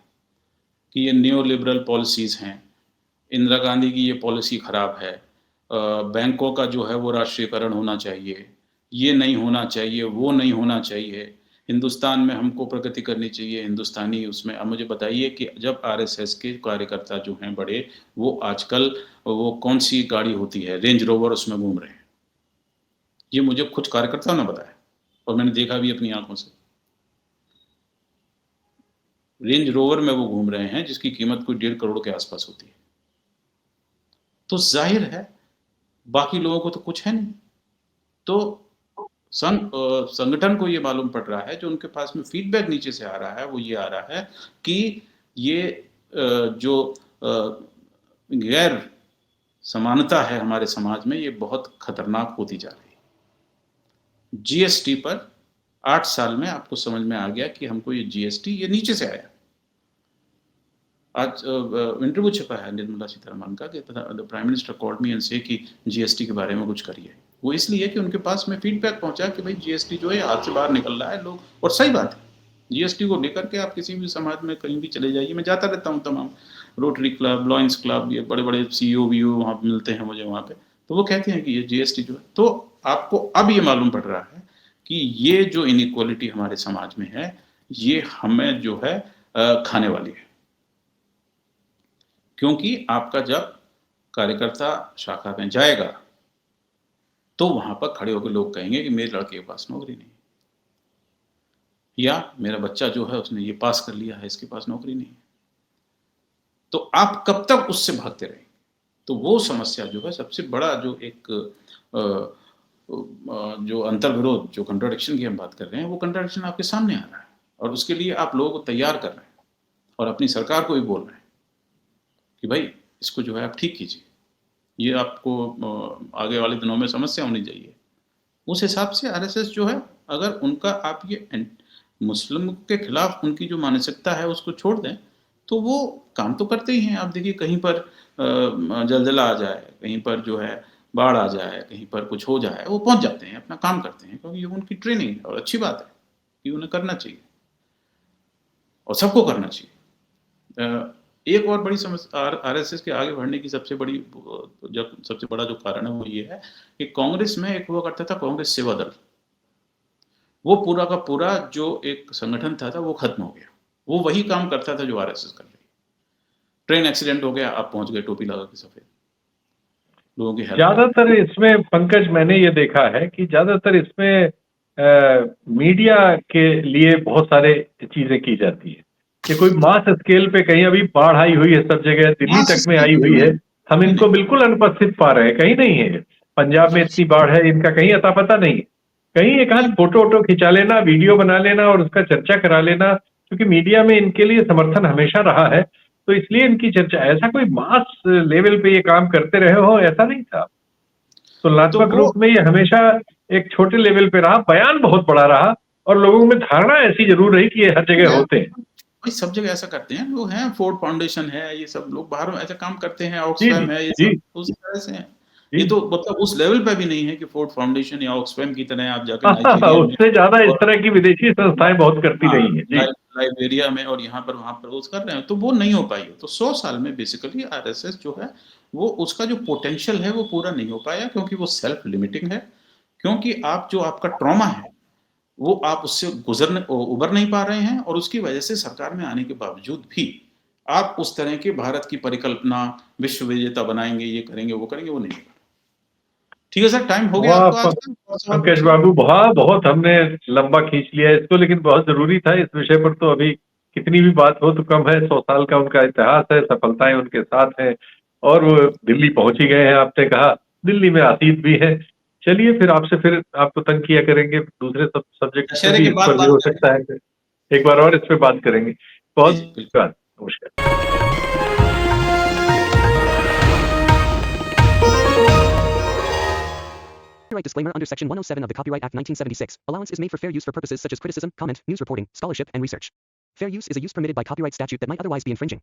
कि ये न्यू लिबरल पॉलिसीज हैं, इंदिरा गांधी की ये पॉलिसी खराब है, बैंकों का जो है वो राष्ट्रीयकरण होना चाहिए, ये नहीं होना चाहिए, वो नहीं होना चाहिए, हिंदुस्तान में हमको प्रगति करनी चाहिए, हिंदुस्तानी उसमें। अब मुझे बताइए कि जब आरएसएस के कार्यकर्ता जो हैं बड़े, वो आजकल वो कौन सी गाड़ी होती है, रेंज रोवर, उसमें घूम रहे हैं। ये मुझे कुछ कार्यकर्ताओं ने बताया और मैंने देखा भी अपनी आंखों से। रेंज रोवर में वो घूम रहे हैं जिसकी कीमत कोई 1.5 करोड़ के आसपास होती है। तो जाहिर है बाकी लोगों को तो कुछ है नहीं। तो संगठन को ये मालूम पड़ रहा है, जो उनके पास में फीडबैक नीचे से आ रहा है, वो ये आ रहा है कि ये जो गैर समानता है हमारे समाज में, ये बहुत खतरनाक होती जा रही है। जीएसटी पर 8 साल में आपको समझ में आ गया कि हमको ये जीएसटी, ये नीचे से आया। आज इंटरव्यू छपा है निर्मला सीतारमण का कि the prime minister called me and से कि जीएसटी के बारे में कुछ करिए। वो इसलिए कि उनके पास में फीडबैक पहुंचा कि भाई जीएसटी जो है हाथ से बाहर निकल रहा है लोग। और सही बात है, जीएसटी को लेकर के आप किसी भी समाज में कहीं भी चले जाइए, मैं जाता रहता हूँ तमाम रोटरी क्लब, लॉयंस क्लब, ये बड़े बड़े सीईओ वीओ वहाँ पे मिलते हैं मुझे वहाँ पे, तो वो कहते हैं कि ये जीएसटी जो है, तो आपको अब ये मालूम पड़ रहा है कि ये जो इनइक्वालिटी हमारे समाज में है, ये हमें जो है खाने वाली है। क्योंकि आपका जब कार्यकर्ता शाखा में जाएगा तो वहां पर खड़े होकर लोग कहेंगे कि मेरे लड़के के पास नौकरी नहीं, या मेरा बच्चा जो है उसने ये पास कर लिया है, इसके पास नौकरी नहीं। तो आप कब तक उससे भागते रहेंगे? तो वो समस्या जो है, सबसे बड़ा जो एक जो अंतर्विरोध, जो कंट्राडिक्शन की हम बात कर रहे हैं, वो कंट्राडिक्शन आपके सामने आ रहा है, और उसके लिए आप लोगों को तैयार कर रहे हैं और अपनी सरकार को भी बोल रहे हैं कि भाई इसको जो है आप ठीक कीजिए, ये आपको आगे वाले दिनों में समस्या होनी चाहिए। उस हिसाब से आरएसएस जो है, अगर उनका आप ये मुस्लिम के खिलाफ उनकी जो मानसिकता है उसको छोड़ दें, तो वो काम तो करते ही हैं। आप देखिए कहीं पर जलजला आ जाए, कहीं पर जो है बाढ़ आ जाए, कहीं पर कुछ हो जाए, वो पहुंच जाते हैं, अपना काम करते हैं, क्योंकि ये उनकी ट्रेनिंग है। और अच्छी बात है कि उन्हें करना चाहिए और सबको करना चाहिए। एक और बड़ी समस्या आरएसएस के आगे बढ़ने की सबसे बड़ा जो कारण है वो ये है कि कांग्रेस में एक हुआ करता था कांग्रेस सेवा दल। वो पूरा का पूरा जो एक संगठन था वो खत्म हो गया। वो वही काम करता था जो आरएसएस कर रही। ट्रेन एक्सीडेंट हो गया, आप पहुंच गए टोपी लगा के सफेद, लोगों की हेल्प। ज्यादातर इसमें पंकज मैंने ये देखा है कि ज्यादातर इसमें मीडिया के लिए बहुत सारे चीजें की जाती है कि कोई मास स्केल पे, कहीं अभी बाढ़ आई हुई है सब जगह, दिल्ली तक में आई हुई है, हम इनको बिल्कुल अनुपस्थित पा रहे हैं, कहीं नहीं है। पंजाब में इतनी बाढ़ है, इनका कहीं अता पता नहीं है। कहीं एक आध फोटो वोटो खिंचा लेना, वीडियो बना लेना और उसका चर्चा करा लेना, क्योंकि मीडिया में इनके लिए समर्थन हमेशा रहा है, तो इसलिए इनकी चर्चा, ऐसा कोई मास लेवल पे ये काम करते रहे हो ऐसा नहीं था। तुलनात्मक रूप में ये हमेशा एक छोटे लेवल पे रहा, बयान बहुत बड़ा रहा और लोगों में धारणा ऐसी जरूर रही कि ये हर जगह होते हैं। भाई सब जगह ऐसा करते हैं लोग, हैं फोर्ड फाउंडेशन है, ये सब लोग बाहर में ऐसे काम करते हैं, जी ऑक्सफैम है, ये जी सब उस तरह से हैं। जी ये तो मतलब उस लेवल पे भी नहीं है कि फोर्ड फाउंडेशन या ऑक्सफैम की तरह आप जाके हाँ, नाइजीरिया में उससे ज्यादा इस और तरह की विदेशी संस्थाएं बहुत करती हाँ, रही हैं। जी लाइबेरिया में और यहाँ पर वहाँ पर वो कर रहे हैं, तो वो नहीं हो पाई है। तो 100 साल में बेसिकली आरएसएस जो है वो उसका जो पोटेंशियल है वो पूरा नहीं हो पाया, क्योंकि वो सेल्फ लिमिटिंग है, क्योंकि आप जो आपका ट्रॉमा है वो आप उससे उबर नहीं पा रहे हैं, और उसकी वजह से सरकार में आने के बावजूद भी आप उस तरह की भारत की परिकल्पना, विश्व विजेता बनाएंगे, ये करेंगे वो करेंगे, वो नहीं हो रहा। ठीक है सर, टाइम हो गया वाह आपका आज का, और सवाल पंकज पूछिए। बाबू, बहुत हमने लंबा खींच लिया इसको, लेकिन बहुत जरूरी था इस विषय पर। तो अभी कितनी भी बात हो तो कम है, 100 साल का उनका इतिहास है, सफलताएं उनके साथ हैं और वो दिल्ली पहुंच ही गए हैं। आपने कहा दिल्ली में आतीत भी है। चलिए फिर आपको तंग किया करेंगे दूसरे सब्जेक्ट पे दशहरे भी, के इस बाद पर भी बात हो करेंगे। सकता है कि एक बार और इस पे बात करेंगे। जी बहुत जी बिल्कुल। धन्यवाद, नमस्कार। Copyright disclaimer under Section 107 of the Copyright Act 1976. Allowance is made for fair use for purposes such as criticism, comment, news reporting, scholarship, and research. Fair use is a use permitted by copyright statute that might otherwise be infringing.